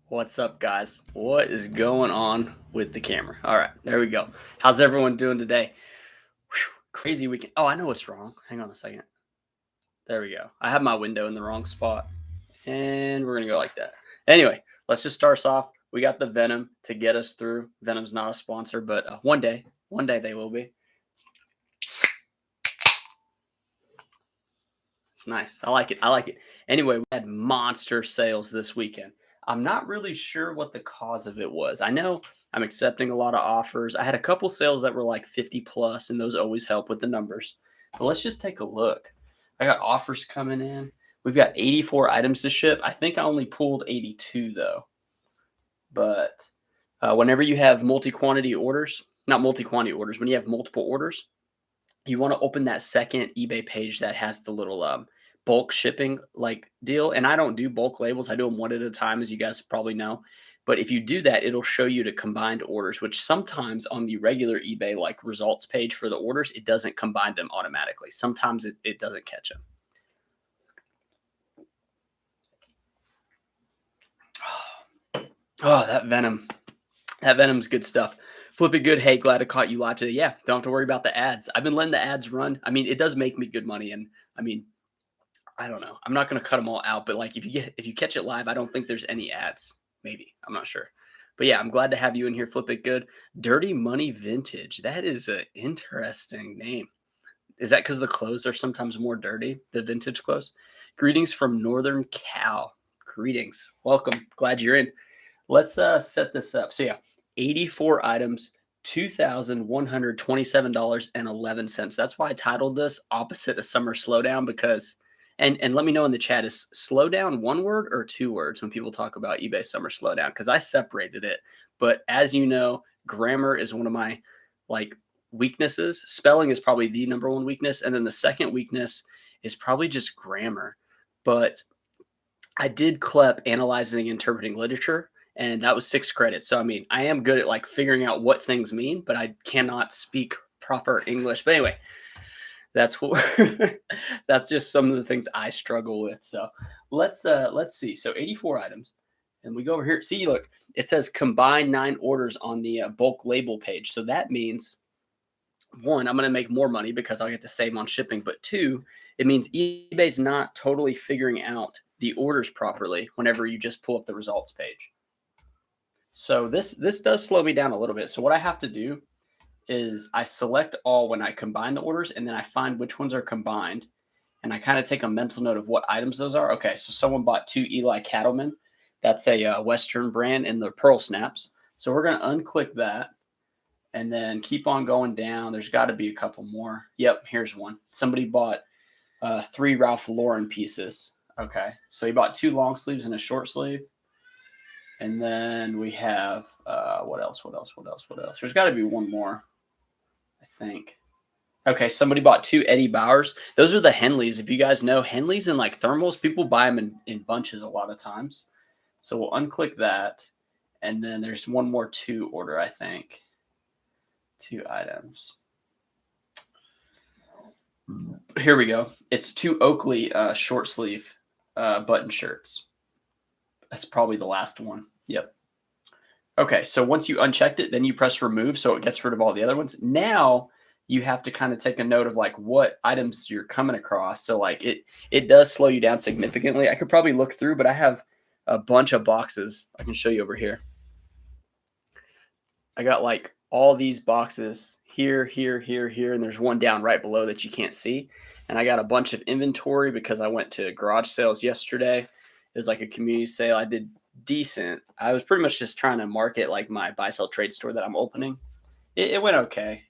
What's up, guys? What is going on with the camera? All right, there we go. How's everyone doing today? Whew, crazy weekend. Oh, I know what's wrong. Hang on a second. There we go. I have my window in the wrong spot, and we're gonna go like that. Anyway, let's just start us off. We got the Venom to get us through. Venom's not a sponsor, but one day they will be. It's nice. I like it. I like it. Anyway, we had monster sales this weekend. I'm not really sure what the cause of it was. I know I'm accepting a lot of offers. I had a couple sales that were like 50 plus, and those always help with the numbers. But let's just take a look. I got offers coming in. We've got 84 items to ship. I think I only pulled 82 though. But whenever you have multi quantity orders, not multi quantity orders, when you have multiple orders, you want to open that second eBay page that has the little bulk shipping like deal. And I don't do bulk labels. I do them one at a time, as you guys probably know. But if you do that, it'll show you the combined orders, which sometimes on the regular eBay like results page for the orders, it doesn't combine them automatically. Sometimes it doesn't catch them. Oh, that Venom. That Venom's good stuff. Flip it good. Hey, glad I caught you live today. Yeah, don't have to worry about the ads. I've been letting the ads run. I mean, it does make me good money. And I mean, I don't know. I'm not going to cut them all out, but like if you catch it live, I don't think there's any ads. Maybe. I'm not sure. But yeah, I'm glad to have you in here. Flip it good. Dirty Money Vintage. That is an interesting name. Is that because the clothes are sometimes more dirty, the vintage clothes? Greetings from Northern Cal. Greetings. Welcome. Glad you're in. Let's set this up. So yeah, 84 items, $2,127.11. That's why I titled this Opposite of Summer Slowdown, because and let me know in the chat, is slowdown one word or two words when people talk about eBay summer slowdown? Because I separated it. But as you know, grammar is one of my like weaknesses. Spelling is probably the number one weakness. And then the second weakness is probably just grammar. But I did CLEP analyzing and interpreting literature, and that was 6 credits. So I mean, I am good at like figuring out what things mean, but I cannot speak proper English. But anyway, that's what that's just some of the things I struggle with. So let's see. So 84 items. And we go over here. See, look, it says combine 9 orders on the bulk label page. So that means one, I'm going to make more money because I'll get to save on shipping. But two, it means eBay's not totally figuring out the orders properly whenever you just pull up the results page. So this does slow me down a little bit. So what I have to do is I select all when I combine the orders, and then I find which ones are combined, and I kind of take a mental note of what items those are. Okay, so someone bought 2 Eli Cattlemen. That's a Western brand, and the pearl snaps. So we're going to unclick that and then keep on going down. There's got to be a couple more. Yep, here's one. Somebody bought 3 Ralph Lauren pieces. Okay, so he bought 2 long sleeves and a short sleeve. And then we have what else? There's got to be one more, I think. Okay, somebody bought 2 Eddie Bauers. Those are the Henleys. If you guys know, Henleys and like thermals, people buy them in bunches a lot of times. So we'll unclick that. And then there's one more 2 order, I think. 2 items. Here we go. It's 2 Oakley short sleeve button shirts. That's probably the last one. Yep. Okay, so once you unchecked it, then you press remove, so it gets rid of all the other ones. Now you have to kind of take a note of like what items you're coming across. So like it does slow you down significantly. I could probably look through, but I have a bunch of boxes I can show you over here. I got like all these boxes here, and there's one down right below that you can't see. And I got a bunch of inventory because I went to garage sales yesterday. It was like a community sale. I did decent. I was pretty much just trying to market like my buy sell trade store that I'm opening. It went okay.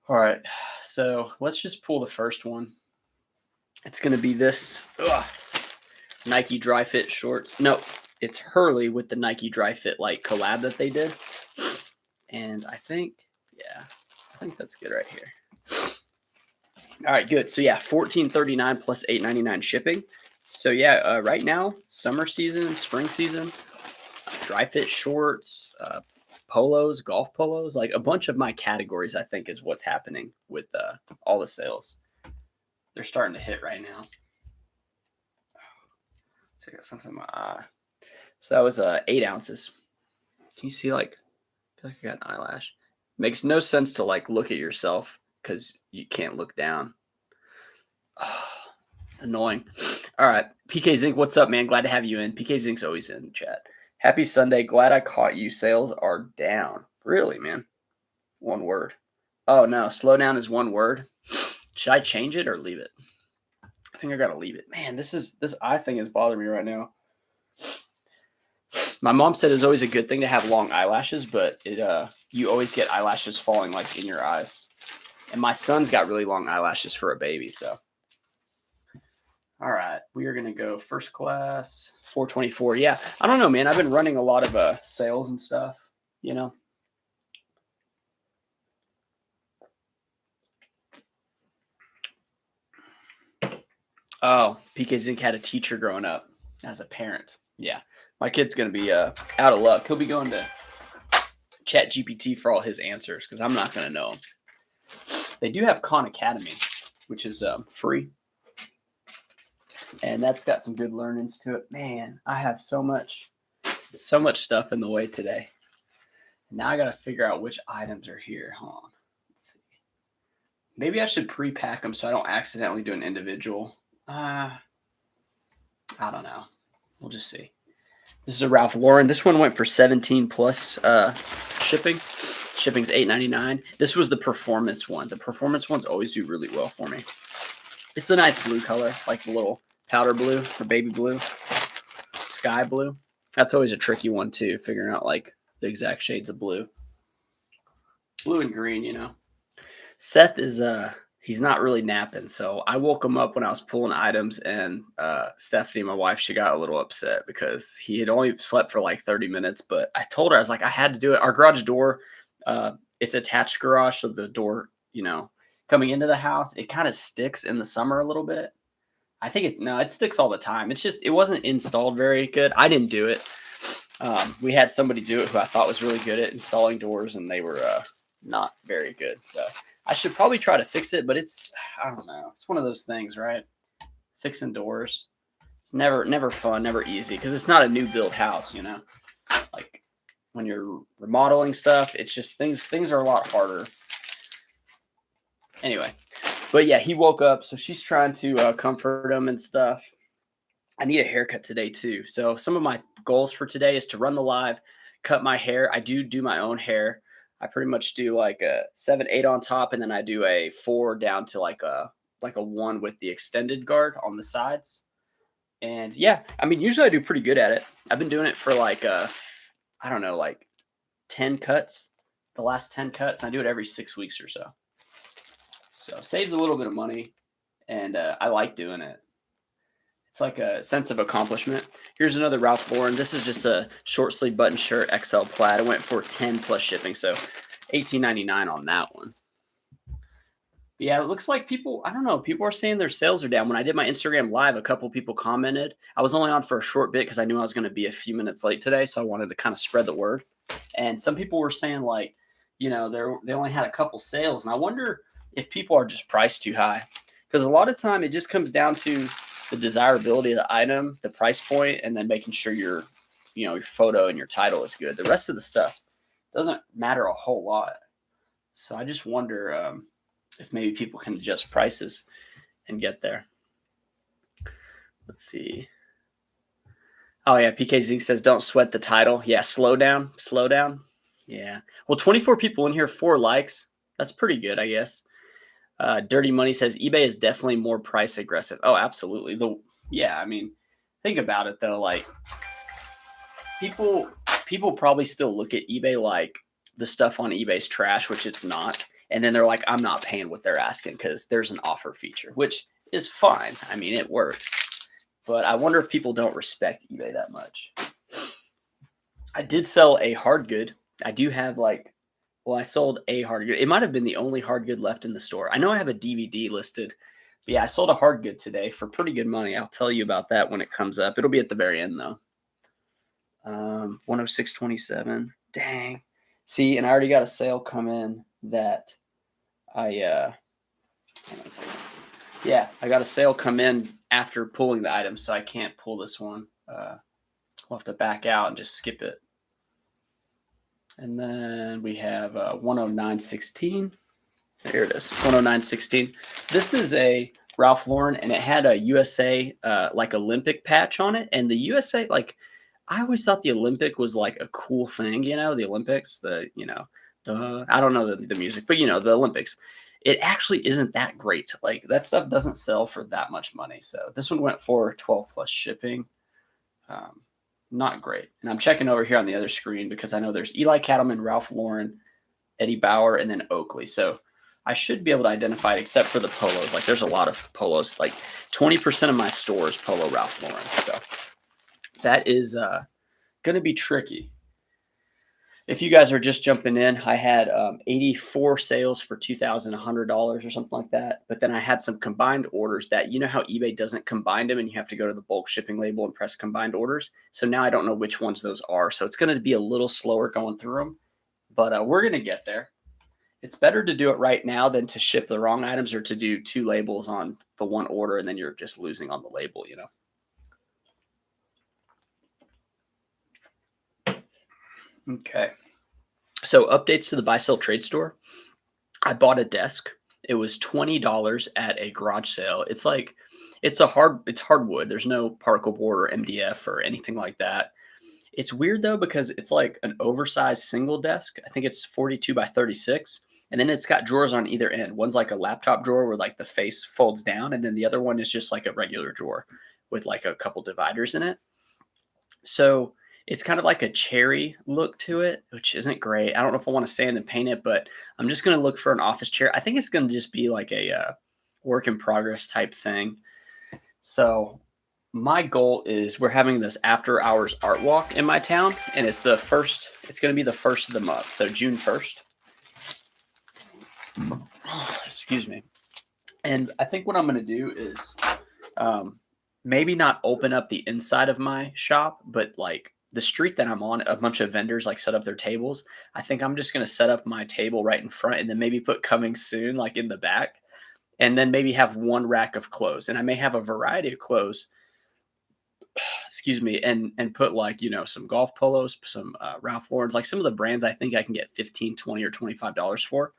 All right, so let's just pull the first one. It's going to be this Nike Dry Fit shorts. No, it's Hurley with the Nike Dry Fit like collab that they did. And I think that's good right here. All right, good. So yeah, $14.39 plus $8.99 shipping. So yeah, right now, summer season, spring season, dry fit shorts, polos, golf polos, like a bunch of my categories, I think, is what's happening with all the sales. They're starting to hit right now. So I got something in my eye. So that was 8 ounces. Can you see, like, I feel like I got an eyelash. Makes no sense to like look at yourself because you can't look down. Annoying. All right. PK Zinc, what's up, man? Glad to have you in. PK Zinc's always in chat. Happy Sunday. Glad I caught you. Sales are down. Really, man? One word. Oh, no. Slow down is one word. Should I change it or leave it? I think I got to leave it. Man, this eye thing is bothering me right now. My mom said it's always a good thing to have long eyelashes, but you always get eyelashes falling like in your eyes. And my son's got really long eyelashes for a baby, so. All right, we are going to go first class, 424. Yeah, I don't know, man. I've been running a lot of sales and stuff, you know. Oh, PK Zink had a teacher growing up as a parent. Yeah, my kid's going to be out of luck. He'll be going to Chat GPT for all his answers because I'm not going to know them. They do have Khan Academy, which is free. And that's got some good learnings to it. Man, I have so much stuff in the way today. Now I got to figure out which items are here. Hold on. Let's see. Maybe I should pre-pack them so I don't accidentally do an individual. I don't know. We'll just see. This is a Ralph Lauren. This one went for 17 plus shipping. Shipping's $8.99. This was the performance one. The performance ones always do really well for me. It's a nice blue color, like the little powder blue or baby blue, sky blue. That's always a tricky one too, figuring out like the exact shades of blue. Blue and green, you know. Seth is he's not really napping, so I woke him up when I was pulling items, and Stephanie, my wife, she got a little upset because he had only slept for like 30 minutes. But I told her, I was like, I had to do it. Our garage door, it's attached garage, so the door, you know, coming into the house, it kind of sticks in the summer a little bit. I think it sticks all the time. It's just, it wasn't installed very good. I didn't do it. We had somebody do it who I thought was really good at installing doors, and they were not very good. So I should probably try to fix it, but I don't know. It's one of those things, right? Fixing doors. It's never fun, never easy, because it's not a new build house, you know? Like when you're remodeling stuff, it's just things are a lot harder. Anyway, but yeah, he woke up, so she's trying to comfort him and stuff. I need a haircut today too. So some of my goals for today is to run the live, cut my hair. I do my own hair. I pretty much do like a 7/8 on top, and then I do a 4 down to like a 1 with the extended guard on the sides. And yeah, I mean, usually I do pretty good at it. I've been doing it for like I don't know, like 10 cuts, the last 10 cuts. And I do it every 6 weeks or so. So saves a little bit of money, and I like doing it. It's like a sense of accomplishment. Here's another Ralph Lauren. This is just a short sleeve button shirt, XL plaid. It went for 10 plus shipping, so $18.99 on that one. But yeah, it looks like people, I don't know, people are saying their sales are down. When I did my Instagram live, a couple people commented. I was only on for a short bit because I knew I was going to be a few minutes late today, so I wanted to kind of spread the word. And some people were saying like, you know, they only had a couple sales, and I wonder if people are just priced too high, because a lot of time it just comes down to the desirability of the item, the price point, and then making sure your photo and your title is good. The rest of the stuff doesn't matter a whole lot. So I just wonder if maybe people can adjust prices and get there. Let's see. Oh yeah, PK Zeke says don't sweat the title. Yeah, slow down. Yeah. Well, 24 people in here, 4 likes. That's pretty good, I guess. Dirty Money says eBay is definitely more price aggressive. Oh, absolutely. I mean, think about it though. Like people probably still look at eBay like the stuff on eBay's trash, which it's not. And then they're like, I'm not paying what they're asking because there's an offer feature, which is fine. I mean, it works. But I wonder if people don't respect eBay that much. I did sell a hard good. I do have I sold a hard good. It might have been the only hard good left in the store. I know I have a DVD listed. But yeah, I sold a hard good today for pretty good money. I'll tell you about that when it comes up. It'll be at the very end though. 106.27. Dang. See, and I already got a sale come in that I got a sale come in after pulling the item, so I can't pull this one. We'll have to back out and just skip it. And then we have 109.16. Here it is, 109.16. This is a Ralph Lauren, and it had a USA like Olympic patch on it. And the USA, like, I always thought the Olympic was like a cool thing, you know, the Olympics, I don't know the music, but you know, the Olympics. It actually isn't that great. Like that stuff doesn't sell for that much money. So this one went for 12 plus shipping. Um, Not great. And I'm checking over here on the other screen because I know there's Eli Cattleman, Ralph Lauren, Eddie Bauer, and then Oakley. So I should be able to identify it except for the polos. Like there's a lot of polos. Like 20% of my store is Polo Ralph Lauren. So that is going to be tricky. If you guys are just jumping in, I had 84 sales for $2,100 or something like that. But then I had some combined orders that, you know how eBay doesn't combine them and you have to go to the bulk shipping label and press combined orders. So now I don't know which ones those are. So it's going to be a little slower going through them, but we're going to get there. It's better to do it right now than to ship the wrong items or to do 2 labels on the one order and then you're just losing on the label, you know. Okay. So updates to the buy sell trade store. I bought a desk. It was $20 at a garage sale. It's hardwood. There's no particle board or MDF or anything like that. It's weird though because it's like an oversized single desk. I think it's 42 by 36. And then it's got drawers on either end. One's like a laptop drawer where like the face folds down, and then the other one is just like a regular drawer with like a couple dividers in it. So it's kind of like a cherry look to it, which isn't great. I don't know if I want to sand and paint it, but I'm just going to look for an office chair. I think it's going to just be like a work in progress type thing. So my goal is we're having this after hours art walk in my town, and it's going to be the first of the month. So June 1st. Excuse me. And I think what I'm going to do is maybe not open up the inside of my shop, but like the street that I'm on, a bunch of vendors like set up their tables. I think I'm just going to set up my table right in front and then maybe put coming soon like in the back, and then maybe have one rack of clothes. And I may have a variety of clothes, excuse me, and put like, you know, some golf polos, some Ralph Lauren's, like some of the brands I think I can get 15, 20 or $25 for,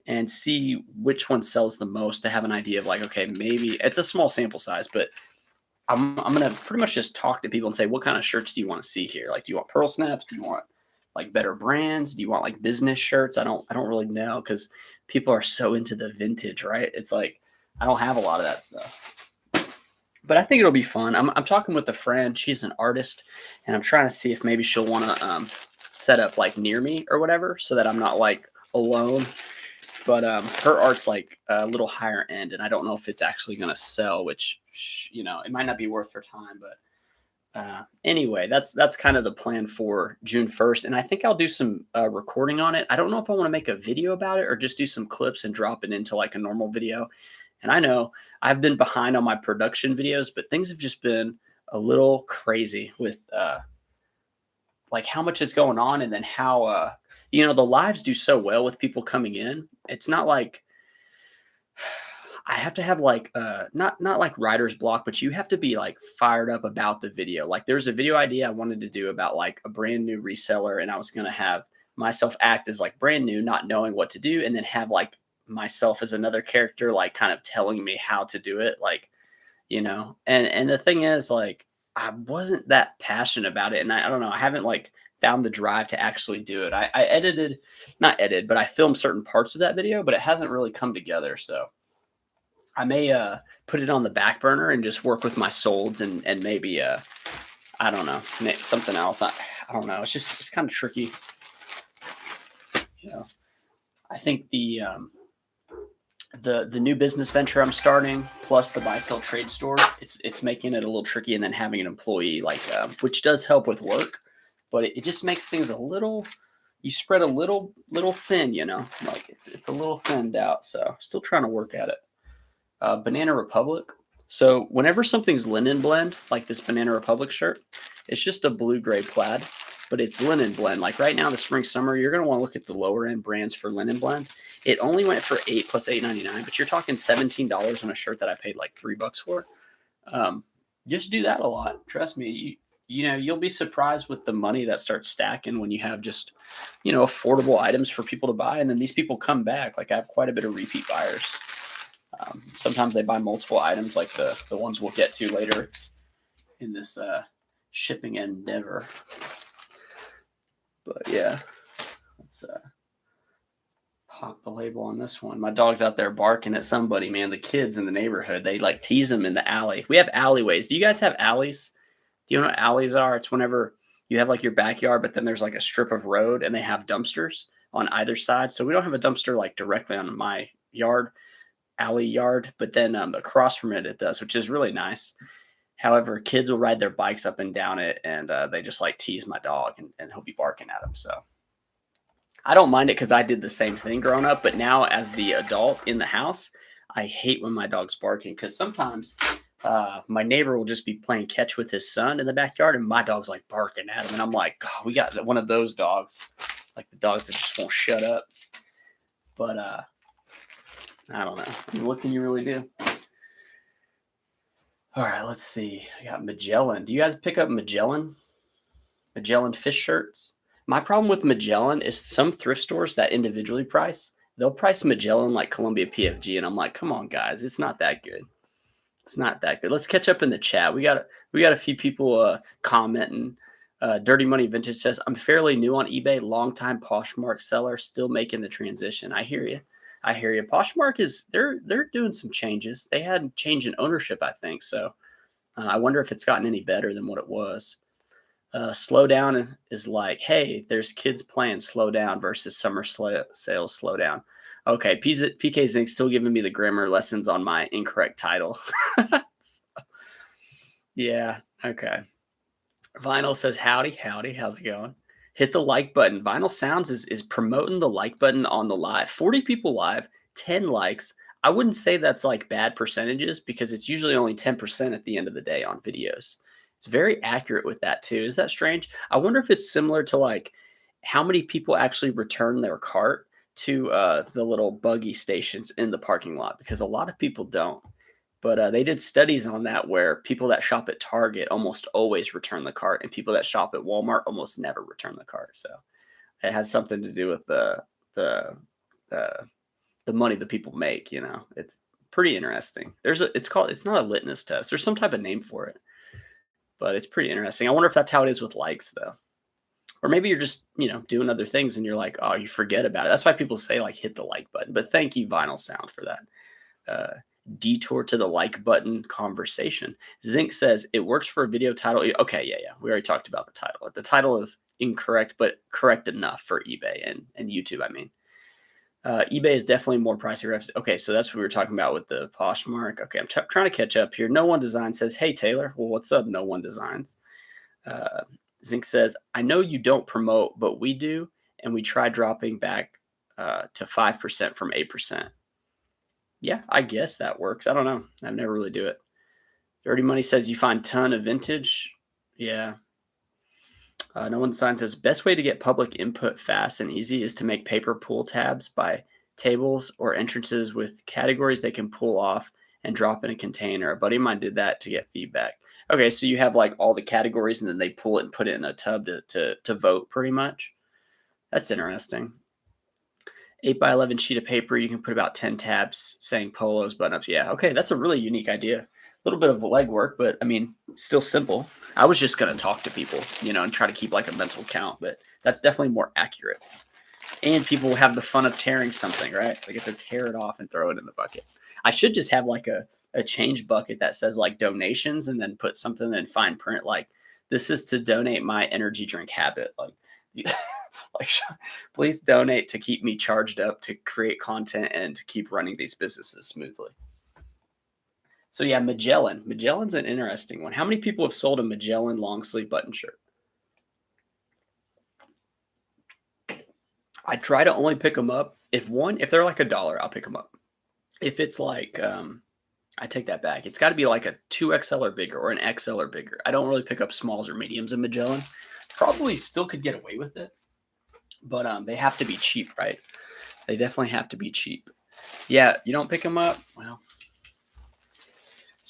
and see which one sells the most to have an idea of like, okay, maybe it's a small sample size, but I'm going to pretty much just talk to people and say, what kind of shirts do you want to see here? Like, do you want pearl snaps? Do you want like better brands? Do you want like business shirts? I don't really know because people are so into the vintage, right? It's like, I don't have a lot of that stuff, but I think it'll be fun. I'm talking with a friend. She's an artist, and I'm trying to see if maybe she'll want to set up like near me or whatever so that I'm not like alone. But her art's like a little higher end, and I don't know if it's actually going to sell, which, you know, it might not be worth her time. But anyway, that's kind of the plan for June 1st. And I think I'll do some recording on it. I don't know if I want to make a video about it or just do some clips and drop it into like a normal video. And I know I've been behind on my production videos, but things have just been a little crazy with like how much is going on, and then how you know, the lives do so well with people coming in. It's not like I have to have like not like writer's block, but you have to be like fired up about the video. Like there's a video idea I wanted to do about like a brand new reseller, and I was going to have myself act as like brand new, not knowing what to do, and then have like myself as another character, like kind of telling me how to do it, like, you know. And the thing is, like, I wasn't that passionate about it, and I don't know, I haven't like found the drive to actually do it. Not edited, but I filmed certain parts of that video, but it hasn't really come together. So I may put it on the back burner and just work with my solds and maybe I don't know, something else. I don't know. It's kind of tricky. You know, I think the new business venture I'm starting, plus the buy sell trade store, it's making it a little tricky, and then having an employee like which does help with work, but it just makes things a little. You spread a little thin, you know, like it's a little thinned out. So still trying to work at it. Banana Republic. So whenever something's linen blend, like this Banana Republic shirt, it's just a blue gray plaid, but it's linen blend. Like right now, the spring summer, you're gonna want to look at the lower end brands for linen blend. It only went for $8 plus $8.99, but you're talking $17 on a shirt that I paid like $3 for. Just do that a lot. Trust me, you'll be surprised with the money that starts stacking when you have just, affordable items for people to buy. And then these people come back. Like I have quite a bit of repeat buyers. Sometimes they buy multiple items like the ones we'll get to later in this shipping endeavor. But yeah, let's pop the label on this one. My dog's out there barking at somebody, man. The kids in the neighborhood, they like tease him in the alley. We have alleyways. Do you guys have alleys? Do you know what alleys are? It's whenever you have like your backyard, but then there's like a strip of road and they have dumpsters on either side. So we don't have a dumpster like directly on my alley yard, but then across from it does, which is really nice. However, kids will ride their bikes up and down it, and they just like tease my dog, and he'll be barking at him. So I don't mind it because I did the same thing growing up. But now, as the adult in the house, I hate when my dog's barking because sometimes my neighbor will just be playing catch with his son in the backyard, and my dog's like barking at him, and I'm like, God, we got one of those dogs, like the dogs that just won't shut up. But I don't know. I mean, what can you really do? All right, let's see. I got Magellan. Do you guys pick up Magellan? Magellan fish shirts? My problem with Magellan is some thrift stores that individually they'll price Magellan like Columbia PFG, and I'm like, come on, guys, it's not that good. It's not that good. Let's catch up in the chat. We got a few people commenting. Dirty Money Vintage says, I'm fairly new on eBay, longtime Poshmark seller, still making the transition. I hear you. Poshmark they're doing some changes. They had a change in ownership, I think. So I wonder if it's gotten any better than what it was. Slowdown is like, hey, there's kids playing Slowdown versus summer sales Slowdown. Okay, PK Zinc still giving me the grammar lessons on my incorrect title. Yeah, okay. Vinyl says, howdy, how's it going? Hit the like button. Vinyl Sounds is promoting the like button on the live. 40 people live, 10 likes. I wouldn't say that's like bad percentages because it's usually only 10% at the end of the day on videos. It's very accurate with that too. Is that strange? I wonder if it's similar to like how many people actually return their cart to the little buggy stations in the parking lot, because a lot of people don't. But they did studies on that where people that shop at Target almost always return the cart, and people that shop at Walmart almost never return the cart. So it has something to do with the money that people make. It's pretty interesting. It's not a litmus test. There's some type of name for it, but it's pretty interesting. I wonder if that's how it is with likes though, or maybe you're just doing other things and you're like, oh, you forget about it. That's why people say like hit the like button. But thank you, Vinyl Sound, for that. Detour to the like button conversation. Zinc says it works for a video title. Okay, yeah. We already talked about the title. The title is incorrect, but correct enough for eBay and YouTube. I mean, eBay is definitely more pricey. Okay, so that's what we were talking about with the Poshmark. Okay, I'm trying to catch up here. No One Design says, hey, Taylor. Well, what's up, No One Designs? Zinc says, I know you don't promote, but we do, and we try dropping back to 5% from 8%. Yeah, I guess that works. I don't know. I've never really do it. Dirty Money says you find ton of vintage. Yeah. No One Sign says best way to get public input fast and easy is to make paper pull tabs by tables or entrances with categories they can pull off and drop in a container. A buddy of mine did that to get feedback. Okay, so you have like all the categories and then they pull it and put it in a tub to vote pretty much. That's interesting. 8x11 sheet of paper. You can put about 10 tabs saying polos, button-ups. Yeah, okay, that's a really unique idea. A little bit of legwork, but I mean, still simple. I was just going to talk to people, and try to keep like a mental count, but that's definitely more accurate. And people have the fun of tearing something, right? They get to tear it off and throw it in the bucket. I should just have like a change bucket that says like donations and then put something in fine print like this is to donate my energy drink habit. Like, like please donate to keep me charged up to create content and to keep running these businesses smoothly. So yeah, Magellan. Magellan's an interesting one. How many people have sold a Magellan long sleeve button shirt? I try to only pick them up if they're like $1, I'll pick them up. If it's like, I take that back. It's got to be like a 2XL or bigger or an XL or bigger. I don't really pick up smalls or mediums in Magellan. Probably still could get away with it, but they have to be cheap, right? They definitely have to be cheap. Yeah, you don't pick them up? Well,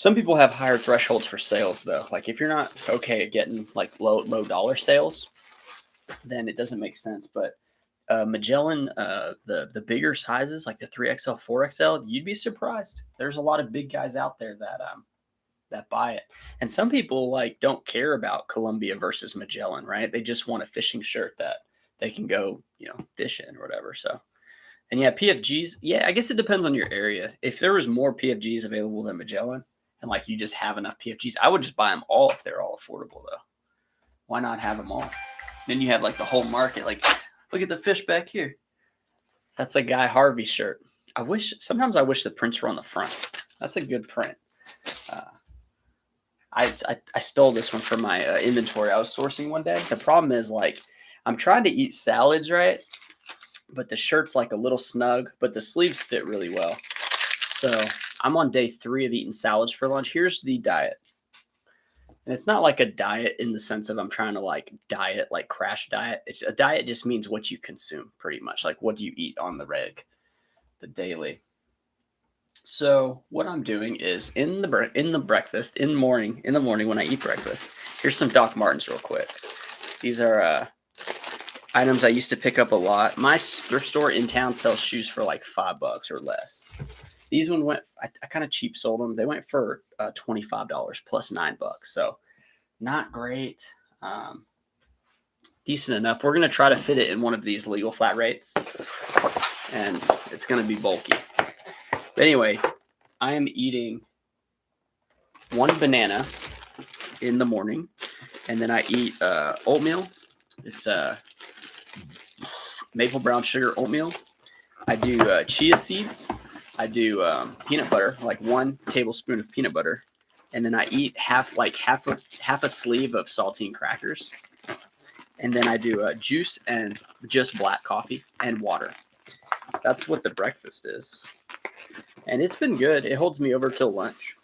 Some people have higher thresholds for sales though. Like if you're not okay at getting like low dollar sales, then it doesn't make sense. But Magellan, the bigger sizes like the 3XL, 4XL, you'd be surprised. There's a lot of big guys out there that buy it. And some people like don't care about Columbia versus Magellan, right? They just want a fishing shirt that they can go, fish in or whatever. So, and yeah, PFGs, yeah, I guess it depends on your area. If there was more PFGs available than Magellan and like you just have enough PFGs, I would just buy them all if they're all affordable though. Why not have them all? Then you have like the whole market. Like, look at the fish back here. That's a Guy Harvey shirt. Sometimes I wish the prints were on the front. That's a good print. I stole this one from my inventory I was sourcing one day. The problem is like I'm trying to eat salads, right? But the shirt's like a little snug, but the sleeves fit really well. So I'm on day 3 of eating salads for lunch. Here's the diet. And it's not like a diet in the sense of I'm trying to like diet, like crash diet. It's a diet just means what you consume pretty much. Like what do you eat on the daily. So what I'm doing is in the morning when I eat breakfast, here's some Doc Martens real quick. These are items I used to pick up a lot. My thrift store in town sells shoes for like $5 or less. These one went, I kind of cheap sold them. They went for $25 plus $9. So not great. Decent enough. We're going to try to fit it in one of these legal flat rates. And it's going to be bulky. But anyway, I am eating 1 banana in the morning. And then I eat oatmeal. It's maple brown sugar oatmeal. I do chia seeds. I do peanut butter, like 1 tablespoon of peanut butter, and then I eat half a sleeve of saltine crackers, and then I do juice and just black coffee and water. That's what the breakfast is, and it's been good. It holds me over till lunch,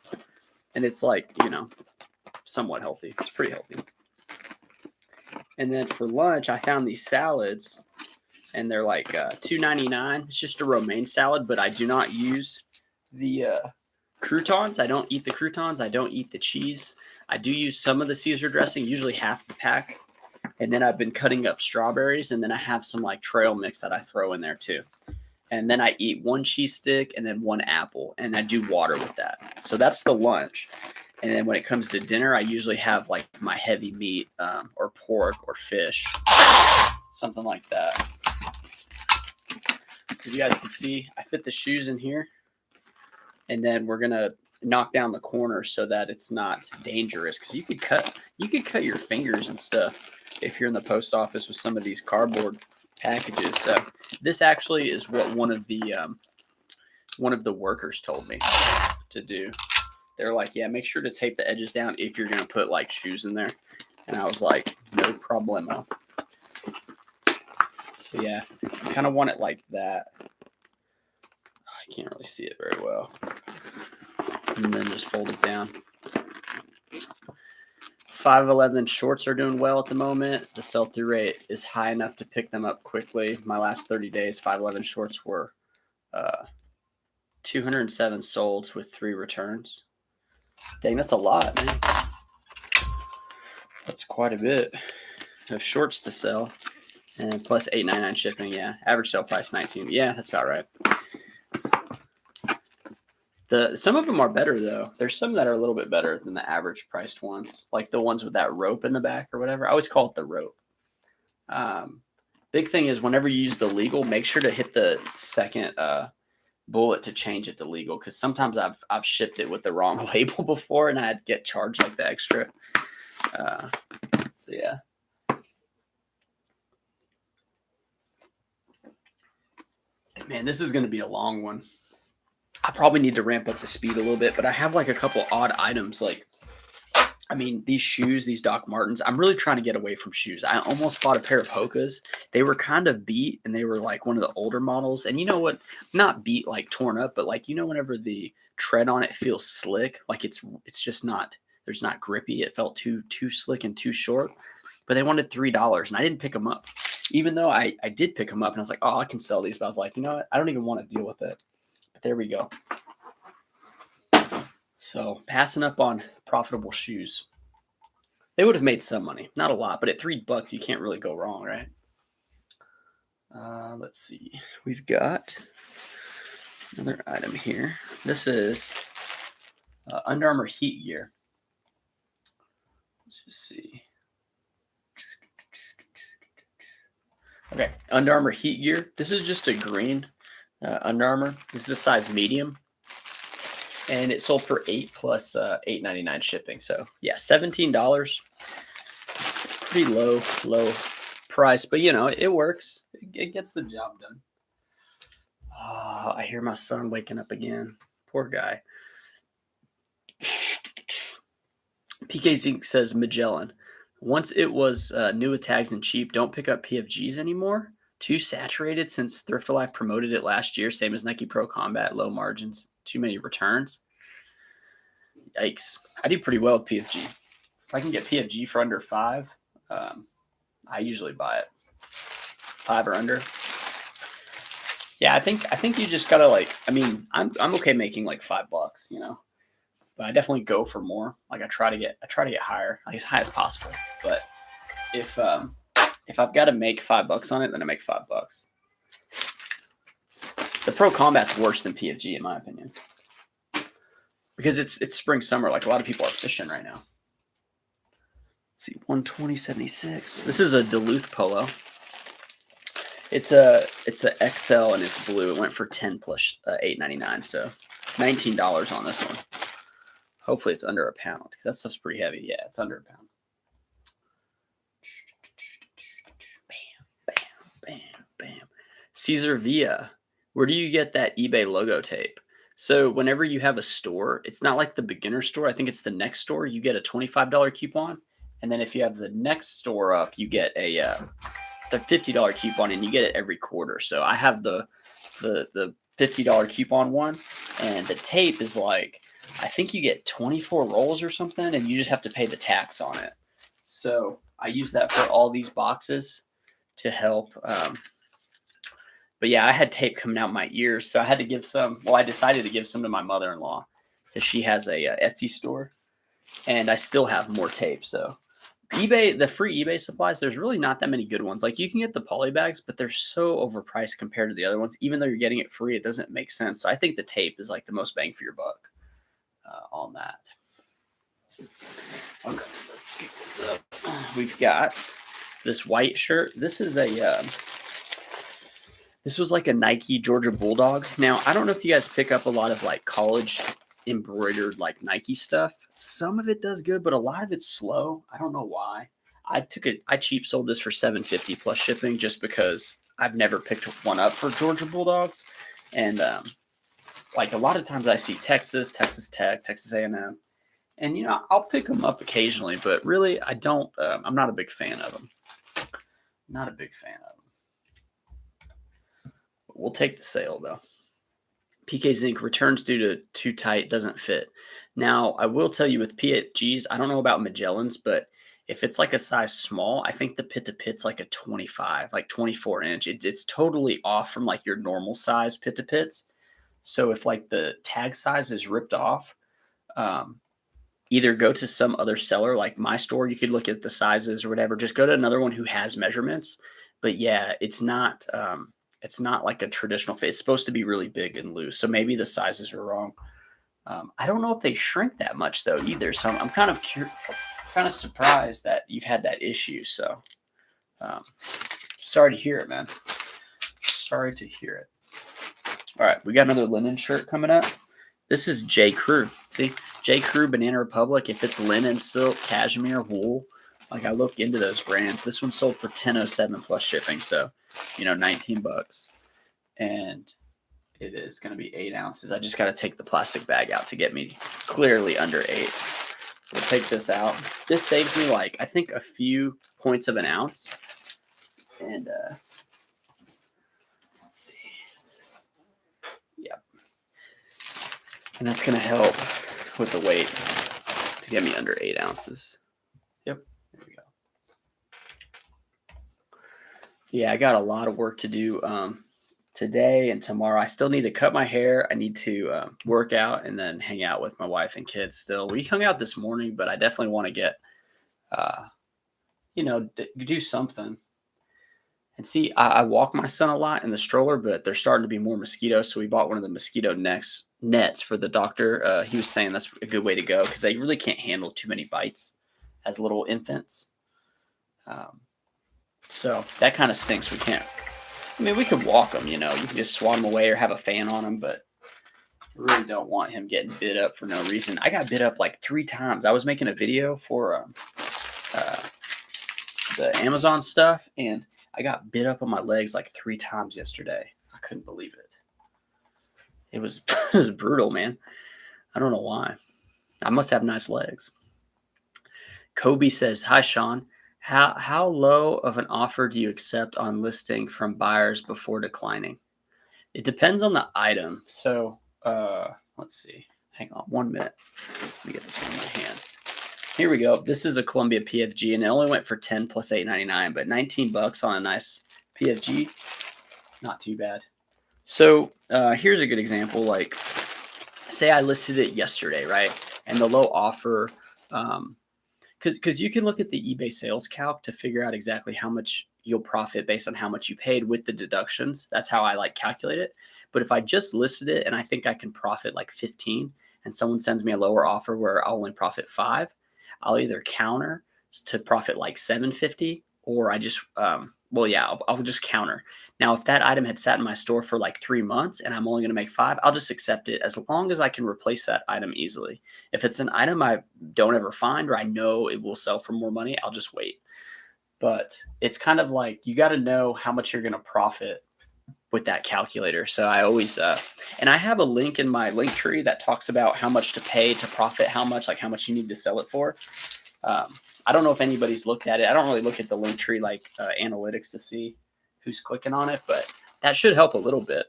and it's like somewhat healthy. It's pretty healthy. And then for lunch, I found these salads. And they're like $2.99. It's just a romaine salad, but I do not use the croutons. I don't eat the croutons. I don't eat the cheese. I do use some of the Caesar dressing, usually half the pack. And then I've been cutting up strawberries, and then I have some like trail mix that I throw in there too. And then I eat 1 cheese stick and then 1 apple, and I do water with that. So that's the lunch. And then when it comes to dinner, I usually have like my heavy meat or pork or fish, something like that. So you guys can see, I fit the shoes in here, and then we're gonna knock down the corners so that it's not dangerous. Because you could cut your fingers and stuff if you're in the post office with some of these cardboard packages. So this actually is what one of the workers told me to do. They're like, yeah, make sure to tape the edges down if you're gonna put like shoes in there. And I was like, no problemo. So yeah, you kind of want it like that. I can't really see it very well. And then just fold it down. 511 shorts are doing well at the moment. The sell-through rate is high enough to pick them up quickly. My last 30 days, 511 shorts were 207 solds with 3 returns. Dang, that's a lot, man. That's quite a bit of shorts to sell. And plus $8.99 shipping, yeah. Average sale price $19. Yeah, that's about right. Some of them are better though. There's some that are a little bit better than the average priced ones, like the ones with that rope in the back or whatever. I always call it the rope. Big thing is whenever you use the legal, make sure to hit the second bullet to change it to legal, because sometimes I've shipped it with the wrong label before and I had to get charged like the extra. So yeah. Man, this is going to be a long one. I probably need to ramp up the speed a little bit, but I have like a couple odd items. Like, I mean, these shoes, these Doc Martens, I'm really trying to get away from shoes. I almost bought a pair of Hokas. They were kind of beat and they were like one of the older models. And you know what? Not beat, like torn up, but like, whenever the tread on it feels slick, like it's just not, there's not grippy. It felt too slick and too short, but they wanted $3 and I didn't pick them up. Even though I did pick them up and I was like, oh, I can sell these. But I was like, you know what? I don't even want to deal with it. But there we go. So passing up on profitable shoes. They would have made some money, not a lot, but at $3, you can't really go wrong, right? Let's see. We've got another item here. This is Under Armour heat gear. Let's just see. Okay, Under Armour heat gear. This is just a green Under Armour. This is a size medium, and it sold for $8 plus $8.99 shipping. So yeah, $17. Pretty low price, but you know it works. It gets the job done. Oh, I hear my son waking up again. Poor guy. PK Zink says Magellan. Once it was new with tags and cheap, don't pick up PFGs anymore. Too saturated since Thrift for Life promoted it last year. Same as Nike Pro Combat, low margins, too many returns. Yikes. I do pretty well with PFG. If I can get PFG for under $5, I usually buy it. 5 or under. Yeah, I think you just gotta I'm okay making like $5, you know. But I definitely go for more. Like I try to get higher, like as high as possible. But if I've got to make $5 on it, then I make $5. The Pro Combat's worse than PFG in my opinion, because it's spring summer. Like a lot of people are fishing right now. Let's see, 120.76. This is a Duluth polo. It's a XL and it's blue. It went for 10 plus $8.99, so $19 on this one. Hopefully it's under a pound because that stuff's pretty heavy. Yeah, it's under a pound. Bam, bam, bam, bam. Caesar Via. Where do you get that eBay logo tape? So whenever you have a store, it's not like the beginner store. I think it's the next store. You get a $25 coupon. And then if you have the next store up, you get the $50 coupon, and you get it every quarter. So I have the $50 coupon one, and the tape is like, I think you get 24 rolls or something, and you just have to pay the tax on it. So I use that for all these boxes to help. But yeah, I had tape coming out my ears, so I had to give some. Well, I decided to give some to my mother-in-law because she has a Etsy store, and I still have more tape. So eBay, the free eBay supplies, there's really not that many good ones. Like you can get the poly bags, but they're so overpriced compared to the other ones. Even though you're getting it free, it doesn't make sense. So I think the tape is like the most bang for your buck on that. Okay, let's scoop this up. We've got this white shirt. This is this was like a Nike Georgia Bulldog. Now, I don't know if you guys pick up a lot of like college embroidered like Nike stuff. Some of it does good, but a lot of it's slow. I don't know why. I cheap sold this for $7.50 plus shipping just because I've never picked one up for Georgia Bulldogs. And like a lot of times I see Texas Tech, Texas A&M. And, you know, I'll pick them up occasionally, but really I don't, I'm not a big fan of them. Not a big fan of them. We'll take the sale though. PK Zinc returns due to too tight, doesn't fit. Now, I will tell you with PFGs, I don't know about Magellans, but if it's like a size small, I think the pit to pit's like a 25, like 24 inch. It's totally off from like your normal size pit to pits. So if like the tag size is ripped off, either go to some other seller like my store. You could look at the sizes or whatever. Just go to another one who has measurements. But yeah, it's not like a traditional fit. It's supposed to be really big and loose. So maybe the sizes are wrong. I don't know if they shrink that much though either. So I'm kind of surprised that you've had that issue. So sorry to hear it, man. Sorry to hear it. All right, we got another linen shirt coming up. This is J. Crew. See, J. Crew, Banana Republic. If it's linen, silk, cashmere, wool, like I look into those brands. This one sold for $10.07 plus shipping. So, you know, $19, and it is going to be 8 ounces. I just got to take the plastic bag out to get me clearly under 8. So we'll take this out. This saves me like I think a few points of an ounce, and let's see. Yep. And that's going to help with the weight to get me under 8 ounces. Yep. There we go. Yeah, I got a lot of work to do today and tomorrow. I still need to cut my hair. I need to work out and then hang out with my wife and kids still. We hung out this morning, but I definitely want to get, uh, do something. And see, I walk my son a lot in the stroller, but there's starting to be more mosquitoes. So we bought one of the mosquito nets for the doctor. He was saying that's a good way to go because they really can't handle too many bites as little infants. Um, so that kind of stinks. We can't. I mean, we could walk them, you can just swat them away or have a fan on them, but I really don't want him getting bit up for no reason. I got bit up like 3 times. I was making a video for uh, the Amazon stuff, and I got bit up on my legs like 3 times yesterday. I couldn't believe it. It was it was brutal, man. I don't know why. I must have nice legs. Kobe says, "Hi, Sean. How low of an offer do you accept on listing from buyers before declining?" It depends on the item. So let's see. Hang on 1 minute. Let me get this one in my hands. Here we go. This is a Columbia PFG, and it only went for 10 plus $8.99, but $19 on a nice PFG. It's not too bad. So here's a good example. Like, say I listed it yesterday, right? And the low offer, because you can look at the eBay sales calc to figure out exactly how much you'll profit based on how much you paid with the deductions. That's how I calculate it. But if I just listed it and I think I can profit like 15, and someone sends me a lower offer where I'll only profit 5, I'll either counter to profit like 750, or I just I'll just counter. Now, if that item had sat in my store for like 3 months and I'm only going to make 5, I'll just accept it as long as I can replace that item easily. If it's an item I don't ever find or I know it will sell for more money, I'll just wait. But it's kind of like you got to know how much you're going to profit with that calculator. So I always and I have a link in my link tree that talks about how much to pay to profit, how much you need to sell it for. I don't know if anybody's looked at it. I don't really look at the link tree analytics to see who's clicking on it, but that should help a little bit.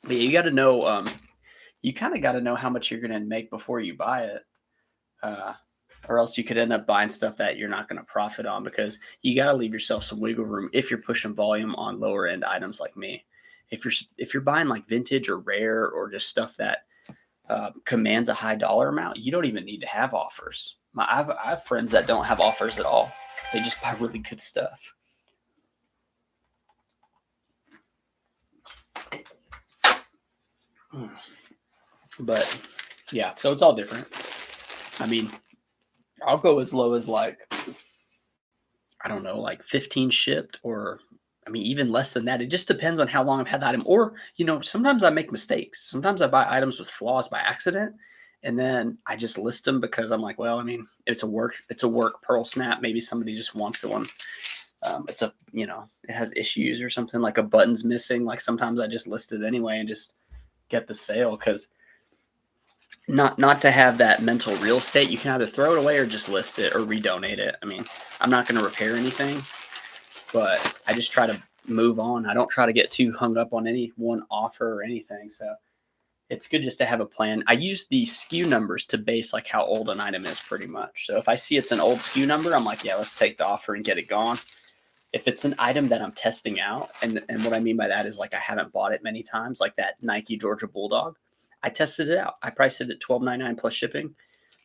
But you got to know, you kind of got to know how much you're going to make before you buy it, or else you could end up buying stuff that you're not going to profit on, because you got to leave yourself some wiggle room if you're pushing volume on lower end items like me. If you're buying like vintage or rare or just stuff that commands a high dollar amount, you don't even need to have offers. I have friends that don't have offers at all. They just buy really good stuff. But yeah, so it's all different. I mean, I'll go as low as like 15 shipped, or even less than that. It just depends on how long I've had the item. Or, sometimes I make mistakes. Sometimes I buy items with flaws by accident, and then I just list them because I'm like, well, it's a work pearl snap. Maybe somebody just wants the one. It has issues or something, like a button's missing. Like, sometimes I just list it anyway and just get the sale, because not to have that mental real estate. You can either throw it away or just list it or redonate it. I'm not going to repair anything, but I just try to move on. I don't try to get too hung up on any one offer or anything. So it's good just to have a plan. I use the SKU numbers to base like how old an item is, pretty much. So if I see it's an old SKU number, I'm like, yeah, let's take the offer and get it gone. If it's an item that I'm testing out, and what I mean by that is like I haven't bought it many times, like that Nike Georgia Bulldog, I tested it out. I priced it at $12.99 plus shipping.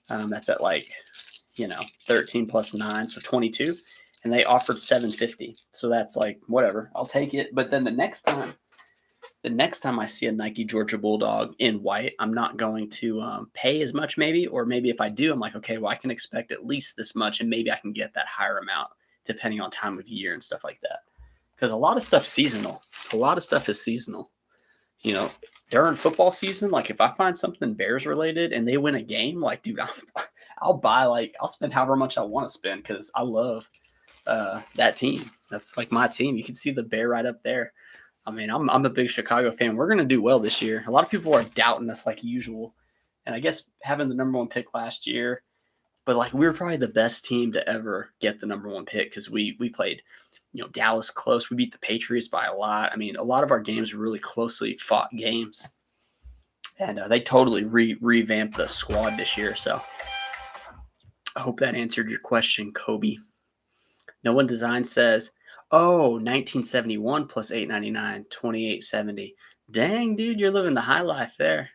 That's at 13 plus 9, so 22. And they offered $7.50. So that's like, whatever, I'll take it. But then the next time I see a Nike Georgia Bulldog in white, I'm not going to pay as much, maybe. Or maybe if I do, I'm like, okay, well, I can expect at least this much, and maybe I can get that higher amount depending on time of year and stuff like that. Because a lot of stuff's seasonal. A lot of stuff is seasonal. During football season, like if I find something Bears related and they win a game, like, dude, I'll spend however much I want to spend, because I love that team. That's like my team. You can see the bear right up there. I'm a big Chicago fan. We're going to do well this year. A lot of people are doubting us like usual. And I guess having the number 1 pick last year, but like we were probably the best team to ever get the number 1 pick, because we played Dallas close. We beat the Patriots by a lot. A lot of our games were really closely fought games. And they totally revamped the squad this year. So I hope that answered your question, Kobe. No One Design says, Oh, 1971 plus 8.99, 28.70. Dang, dude, you're living the high life there.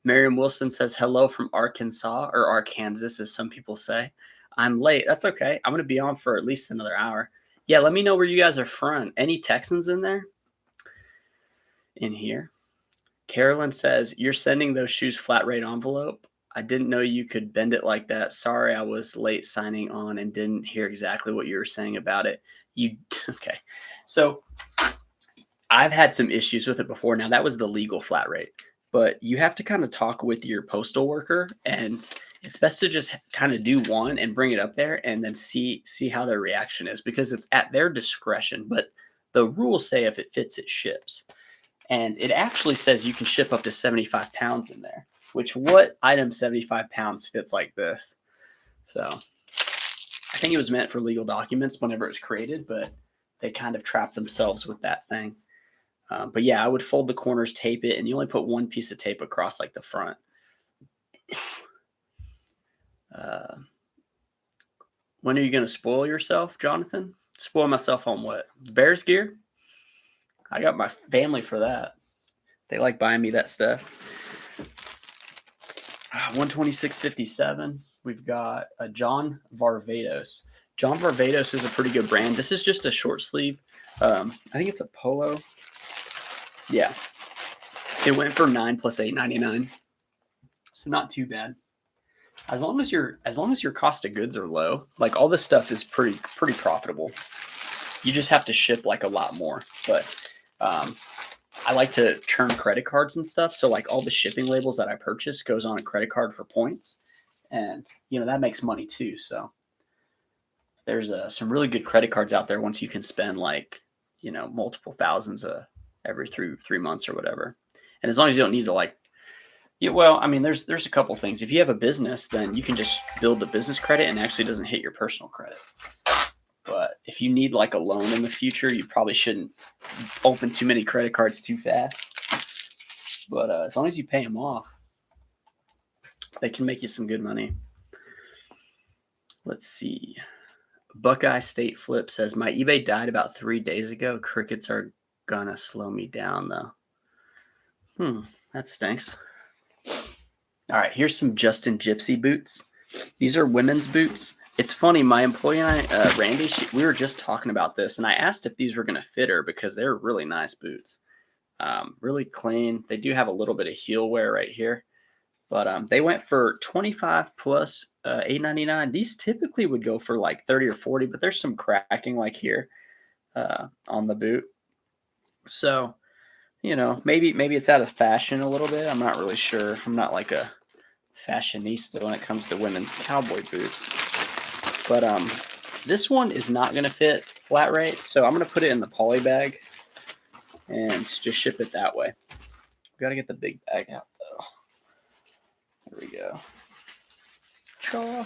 Miriam Wilson says hello from Arkansas, or Arkansas, as some people say. I'm late. That's okay. I'm going to be on for at least another hour. Yeah, let me know where you guys are from. Any Texans in there? In here? Carolyn says, you're sending those shoes flat rate envelope. I didn't know you could bend it like that. Sorry, I was late signing on and didn't hear exactly what you were saying about it. You okay? So I've had some issues with it before. Now that was the legal flat rate, but you have to kind of talk with your postal worker, and it's best to just kind of do one and bring it up there, and then see how their reaction is, because it's at their discretion. But the rules say if it fits, it ships. And it actually says you can ship up to 75 pounds in there, which what item 75 pounds fits like this? So I think it was meant for legal documents whenever it was created, but they kind of trapped themselves with that thing. But yeah, I would fold the corners, tape it, and you only put one piece of tape across like the front. When are you going to spoil yourself, Jonathan? Spoil myself on what? Bears gear? I got my family for that. They like buying me that stuff. 126.57. We've got a John Varvatos. John Varvatos is a pretty good brand. This is just a short sleeve. I think it's a polo. Yeah. It went for $9 plus $8.99. So not too bad. As long as your cost of goods are low, like all this stuff is pretty profitable. You just have to ship like a lot more. But I like to churn credit cards and stuff. So like all the shipping labels that I purchase goes on a credit card for points. And, that makes money too. So there's some really good credit cards out there once you can spend like, multiple thousands every three months or whatever. And as long as you don't need to there's a couple things. If you have a business, then you can just build the business credit and actually doesn't hit your personal credit. But if you need like a loan in the future, you probably shouldn't open too many credit cards too fast. But as long as you pay them off, they can make you some good money. Let's see. Buckeye State Flip says, my eBay died about 3 days ago. Crickets are gonna slow me down though. That stinks. All right, here's some Justin Gypsy boots. These are women's boots. It's funny, my employee and I, Randy, we were just talking about this, and I asked if these were going to fit her because they're really nice boots. Really clean. They do have a little bit of heel wear right here, but they went for 25 plus $8.99. These typically would go for like 30 or 40, but there's some cracking like here on the boot. So, maybe it's out of fashion a little bit. I'm not really sure. I'm not like a fashionista when it comes to women's cowboy boots. But this one is not going to fit flat rate, so I'm going to put it in the poly bag and just ship it that way. We've got to get the big bag out, though. There we go. Chaw.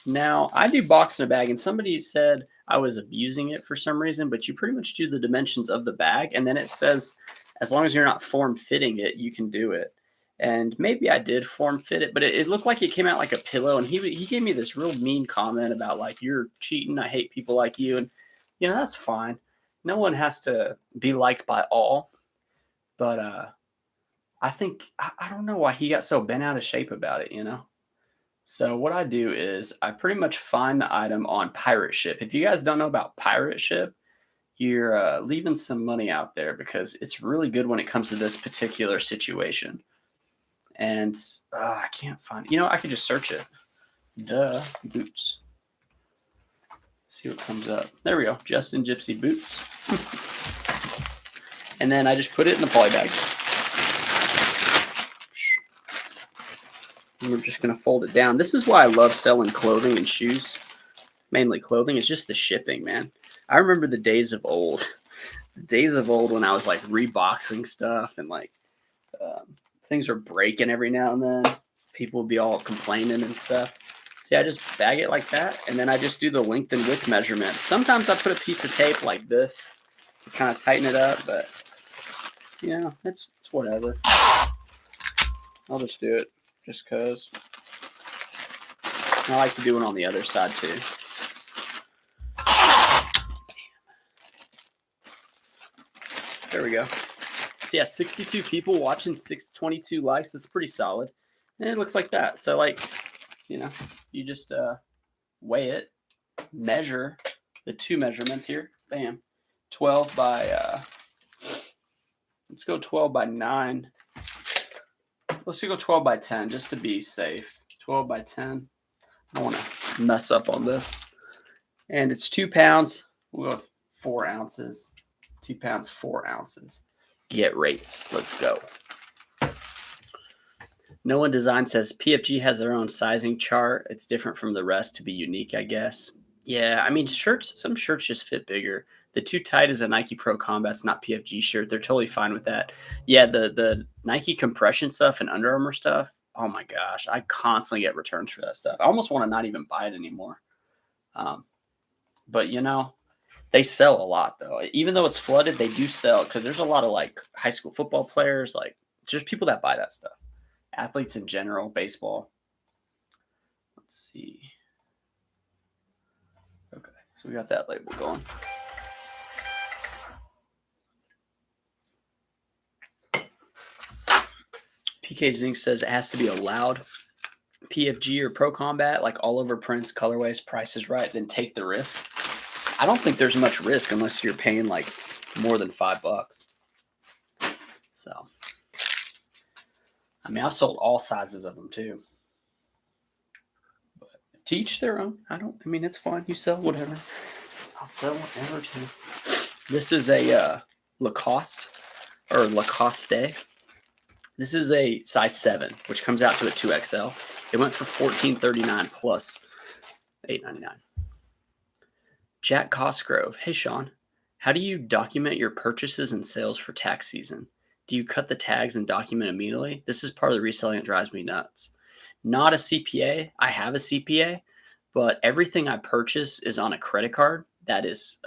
Now, I do box in a bag, and somebody said I was abusing it for some reason, but you pretty much do the dimensions of the bag, and then it says as long as you're not form-fitting it, you can do it. And maybe I did form fit it, but it looked like it came out like a pillow. And he gave me this real mean comment about like, you're cheating. I hate people like you. And, that's fine. No one has to be liked by all. But I think, I don't know why he got so bent out of shape about it, So what I do is I pretty much find the item on Pirate Ship. If you guys don't know about Pirate Ship, you're leaving some money out there because it's really good when it comes to this particular situation. And I can't find it. I could just search it. Duh, boots. See what comes up. There we go. Justin Gypsy boots. And then I just put it in the poly bag. And we're just going to fold it down. This is why I love selling clothing and shoes. Mainly clothing. It's just the shipping, man. I remember the days of old. The days of old when I was like reboxing stuff and like things were breaking every now and then. People would be all complaining and stuff. So yeah, I just bag it like that, and then I just do the length and width measurement. Sometimes I put a piece of tape like this to kind of tighten it up, but it's whatever. I'll just do it just because. I like to do it on the other side too. There we go. So yeah, 62 people watching, 622 likes. That's pretty solid. And it looks like that. So like, you know, you just weigh it, measure the two measurements here. Bam. 12 by let's go 12 by 9. Let's go 12 by 10 just to be safe. 12 by 10. I don't want to mess up on this. And it's 2 pounds. We'll go 4 ounces. 2 pounds, 4 ounces. Get rates. Let's go. No One Design says PFG has their own sizing chart. It's different from the rest to be unique, I guess. Yeah, I mean, some shirts just fit bigger. The Too Tight is a Nike Pro Combat's not PFG shirt. They're totally fine with that. Yeah, the Nike compression stuff and Under Armour stuff. Oh my gosh, I constantly get returns for that stuff. I almost want to not even buy it anymore. But you know, they sell a lot though. Even though it's flooded, they do sell because there's a lot of like high school football players, like just people that buy that stuff. Athletes in general, baseball. Let's see. Okay, so we got that label going. PK Zinc says it has to be a loud PFG or Pro Combat, like all over prints, colorways, price is right, then take the risk. I don't think there's much risk unless you're paying like more than $5. So, I mean, I've sold all sizes of them too. But to each their own. I mean, it's fine. You sell whatever. I'll sell whatever too. This is a Lacoste or Lacoste. This is a size 7, which comes out to a 2XL. It went for $14.39 plus $8.99. Jack Cosgrove. Hey, Sean. How do you document your purchases and sales for tax season? Do you cut the tags and document immediately? This is part of the reselling that drives me nuts. Not a CPA. I have a CPA, but everything I purchase is on a credit card that is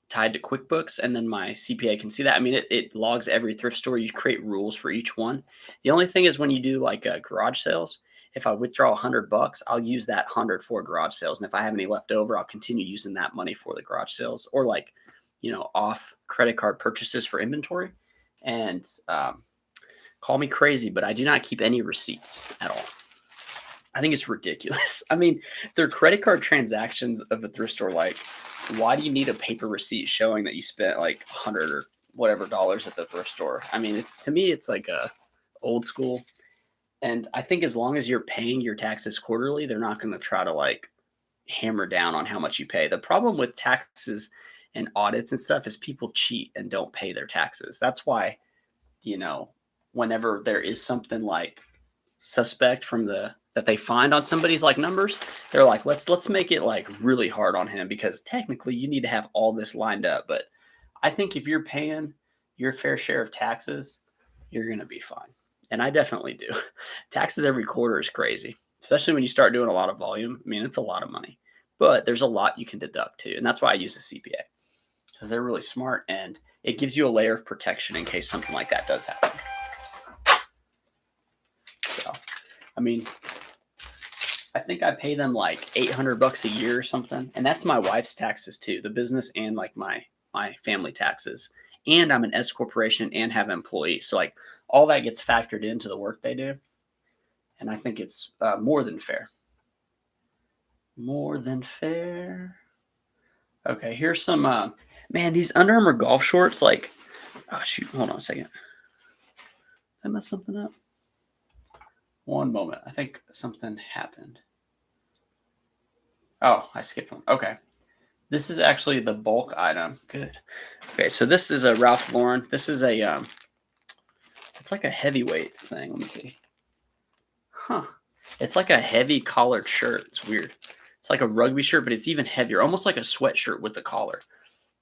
tied to QuickBooks, and then my CPA can see that. I mean, it logs every thrift store. You create rules for each one. The only thing is when you do like garage sales, if I withdraw $100, I'll use that 100 for garage sales. And if I have any left over, I'll continue using that money for the garage sales or like, you know, off credit card purchases for inventory. And call me crazy, but I do not keep any receipts at all. I think it's ridiculous. I mean, their credit card transactions of a thrift store, like, why do you need a paper receipt showing that you spent like 100 or whatever dollars at the thrift store? I mean, to me, it's like a old school. And I think as long as you're paying your taxes quarterly, they're not going to try to like hammer down on how much you pay. The problem with taxes and audits and stuff is people cheat and don't pay their taxes. That's why, you know, whenever there is something like suspect from that they find on somebody's like numbers, they're like, let's make it like really hard on him because technically you need to have all this lined up. But I think if you're paying your fair share of taxes, you're going to be fine. And I definitely do. Taxes every quarter is crazy, especially when you start doing a lot of volume. I mean, it's a lot of money, but there's a lot you can deduct too. And that's why I use a CPA because they're really smart and it gives you a layer of protection in case something like that does happen. So, I mean, I think I pay them like $800 a year or something. And that's my wife's taxes too, the business and like my family taxes. And I'm an S corporation and have employees. So like all that gets factored into the work they do. And I think it's more than fair. More than fair. Okay, here's some, man, these Under Armour golf shorts, like, oh shoot, hold on a second. Did I mess something up? One moment. I think something happened. Oh, I skipped one. Okay. This is actually the bulk item. Good. Okay, so this is a Ralph Lauren. This is a, it's like a heavyweight thing. Let me see. Huh. It's like a heavy collared shirt. It's weird. It's like a rugby shirt, but it's even heavier, almost like a sweatshirt with the collar.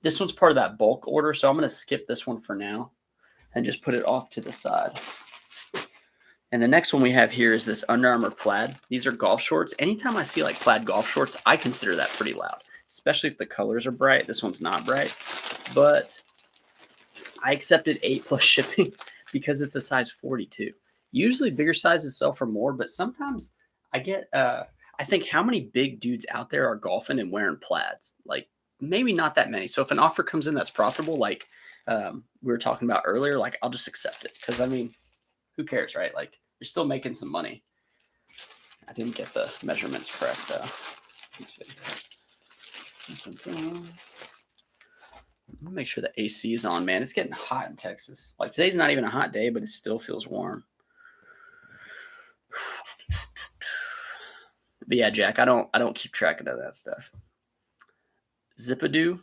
This one's part of that bulk order, so I'm going to skip this one for now and just put it off to the side. And the next one we have here is this Under Armour plaid. These are golf shorts. Anytime I see like plaid golf shorts, I consider that pretty loud, especially if the colors are bright. This one's not bright, but I accepted 8+ shipping because it's a size 42. Usually bigger sizes sell for more, but sometimes I get, I think how many big dudes out there are golfing and wearing plaids? Like maybe not that many. So if an offer comes in that's profitable, like we were talking about earlier, like I'll just accept it because I mean, who cares, right? Like you're still making some money. I didn't get the measurements correct. Let's see. Make sure the AC is on, man. It's getting hot in Texas. Like today's not even a hot day, but it still feels warm. But yeah, Jack, I don't keep track of that stuff. Zippadoo.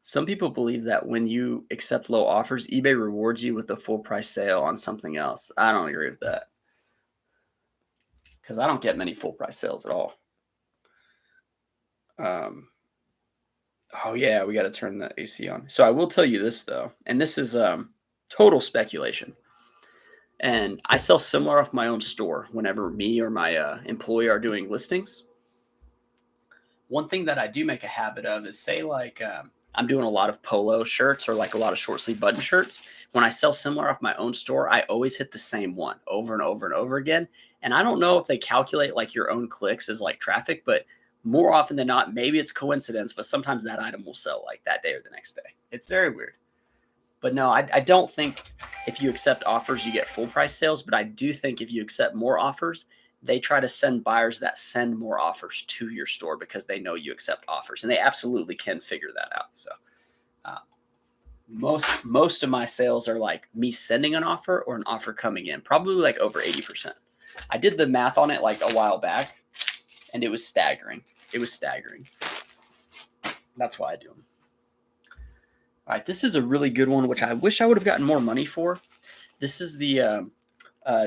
Some people believe that when you accept low offers, eBay rewards you with a full price sale on something else. I don't agree with that because I don't get many full price sales at all. Oh yeah, we got to turn the AC on. So I will tell you this though, and this is total speculation. And I sell similar off my own store whenever me or my employee are doing listings. One thing that I do make a habit of is say like I'm doing a lot of polo shirts or like a lot of short sleeve button shirts. When I sell similar off my own store, I always hit the same one over and over and over again. And I don't know if they calculate like your own clicks as like traffic, but more often than not, maybe it's coincidence, but sometimes that item will sell like that day or the next day. It's very weird. But no, I don't think if you accept offers, you get full price sales. But I do think if you accept more offers, they try to send buyers that send more offers to your store because they know you accept offers, and they absolutely can figure that out. So uh, most of my sales are like me sending an offer or an offer coming in, probably like over 80%. I did the math on it like a while back, and it was staggering. It was staggering. That's why I do them. All right, this is a really good one, which I wish I would have gotten more money for. This is the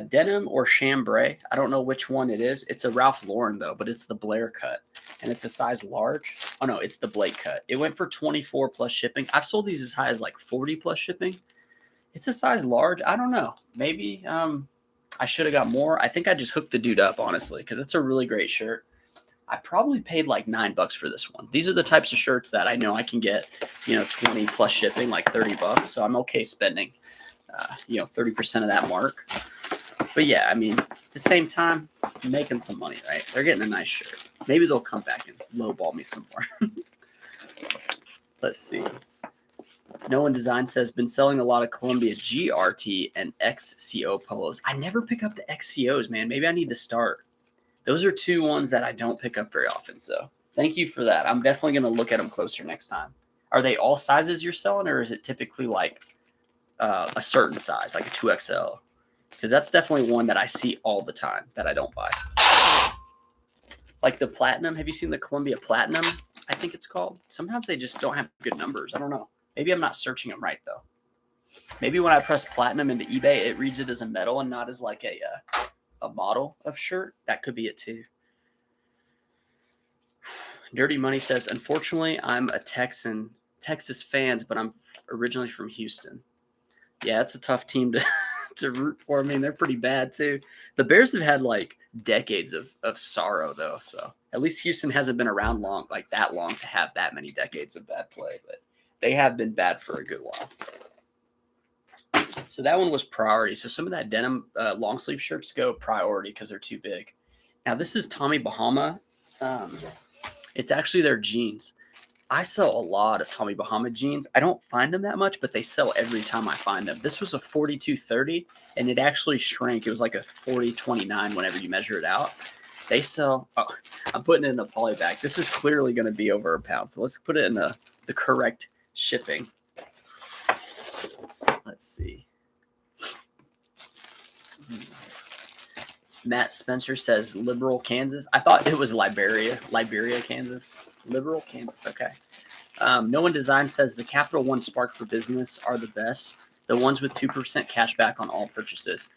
denim or chambray. I don't know which one it is. It's a Ralph Lauren though, but it's the Blair cut, and it's a size large. Oh no, it's the Blake cut. It went for 24 plus shipping. I've sold these as high as like 40 plus shipping. It's a size large. I don't know. Maybe I should have got more. I think I just hooked the dude up honestly because it's a really great shirt. I probably paid like $9 for this one. These are the types of shirts that I know I can get, 20 plus shipping, like $30. So I'm okay spending, 30% of that mark. But yeah, I mean, at the same time, I'm making some money, right? They're getting a nice shirt. Maybe they'll come back and lowball me some more. Let's see. No One Design says, been selling a lot of Columbia GRT and XCO polos. I never pick up the XCOs, man. Maybe I need to start. Those are two ones that I don't pick up very often. So thank you for that. I'm definitely going to look at them closer next time. Are they all sizes you're selling, or is it typically like a certain size, like a 2XL? Because that's definitely one that I see all the time that I don't buy. Like the Platinum. Have you seen the Columbia Platinum? I think it's called. Sometimes they just don't have good numbers. I don't know. Maybe I'm not searching them right, though. Maybe when I press Platinum into eBay, it reads it as a metal and not as like a model of shirt. That could be it too. Dirty Money says, unfortunately, I'm a Texas fans, but I'm originally from Houston. Yeah, it's a tough team to root for. I mean, they're pretty bad too. The Bears have had like decades of sorrow though. So at least Houston hasn't been around that long to have that many decades of bad play, but they have been bad for a good while. So that one was priority. So some of that denim long sleeve shirts go priority because they're too big. Now this is Tommy Bahama. It's actually their jeans. I sell a lot of Tommy Bahama jeans. I don't find them that much, but they sell every time I find them. This was a 42.30, and it actually shrank. It was like a 40.29 whenever you measure it out. They sell. Oh, I'm putting it in a poly bag. This is clearly going to be over a pound. So let's put it in the correct shipping. Let's see. Matt Spencer says Liberal, Kansas. I thought it was Liberia, Kansas. Liberal, Kansas. Okay. No One Design says the Capital One Spark for Business are the best. The ones with 2% cash back on all purchases.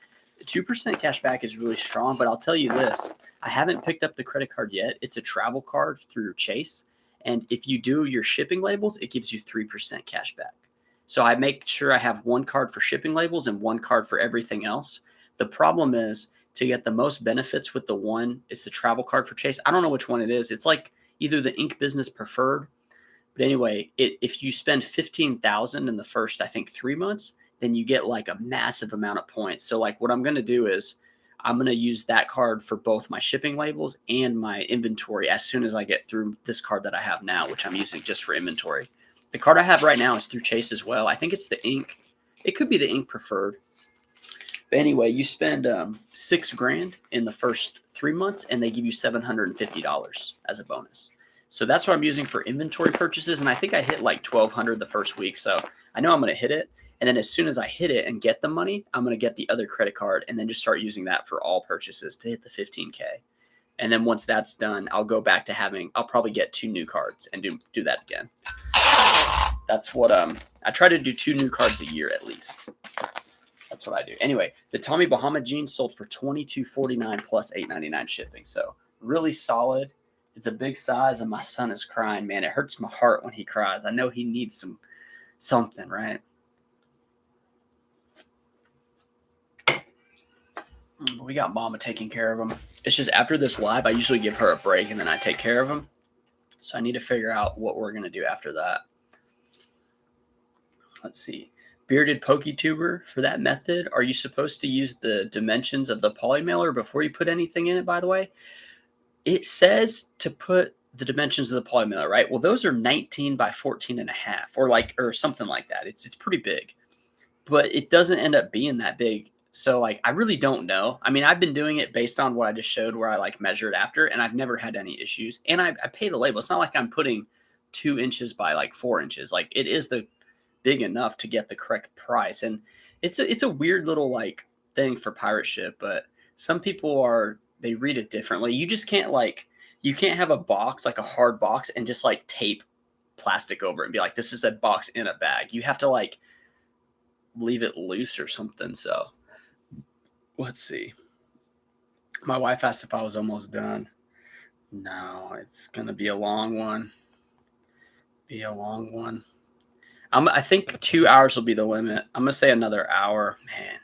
2% cash back is really strong, but I'll tell you this. I haven't picked up the credit card yet. It's a travel card through Chase. And if you do your shipping labels, it gives you 3% cash back. So I make sure I have one card for shipping labels and one card for everything else. The problem is to get the most benefits with the one, it's the travel card for Chase. I don't know which one it is. It's like either the Ink Business Preferred. But anyway, if you spend $15,000 in the first, I think 3 months, then you get like a massive amount of points. So like what I'm going to do is I'm going to use that card for both my shipping labels and my inventory as soon as I get through this card that I have now, which I'm using just for inventory. The card I have right now is through Chase as well. I think it's the ink. It could be the ink preferred. But anyway, you spend $6,000 in the first 3 months, and they give you $750 as a bonus. So that's what I'm using for inventory purchases, and I think I hit like $1,200 the first week. So I know I'm going to hit it, and then as soon as I hit it and get the money, I'm going to get the other credit card and then just start using that for all purchases to hit the $15K. And then once that's done, I'll go back to I'll probably get 2 new cards and do that again. That's what I try to do 2 new cards a year at least. That's what I do. Anyway, the Tommy Bahama jeans sold for $22.49 plus $8.99 shipping. So really solid. It's a big size, and my son is crying. Man, it hurts my heart when he cries. I know he needs something, right? We got Mama taking care of him. It's just after this live, I usually give her a break, and then I take care of him. So I need to figure out what we're going to do after that. Let's see. Bearded PokeTuber, for that method, are you supposed to use the dimensions of the poly mailer before you put anything in it, by the way? It says to put the dimensions of the poly mailer, right? Well, those are 19 by 14 and a half, or something like that. It's pretty big, but it doesn't end up being that big. So like, I really don't know. I mean, I've been doing it based on what I just showed where I like measured after, and I've never had any issues. And I pay the label. It's not like I'm putting 2 inches by like 4 inches. Like it is big enough to get the correct price. And it's a weird little like thing for pirate ship, but some people they read it differently. You just can't you can't have a box, like a hard box, and just like tape plastic over it and be like, this is a box in a bag. You have to like leave it loose or something. So let's see. My wife asked if I was almost done. No, it's going to be a long one. I think 2 hours will be the limit. I'm going to say another hour. Man,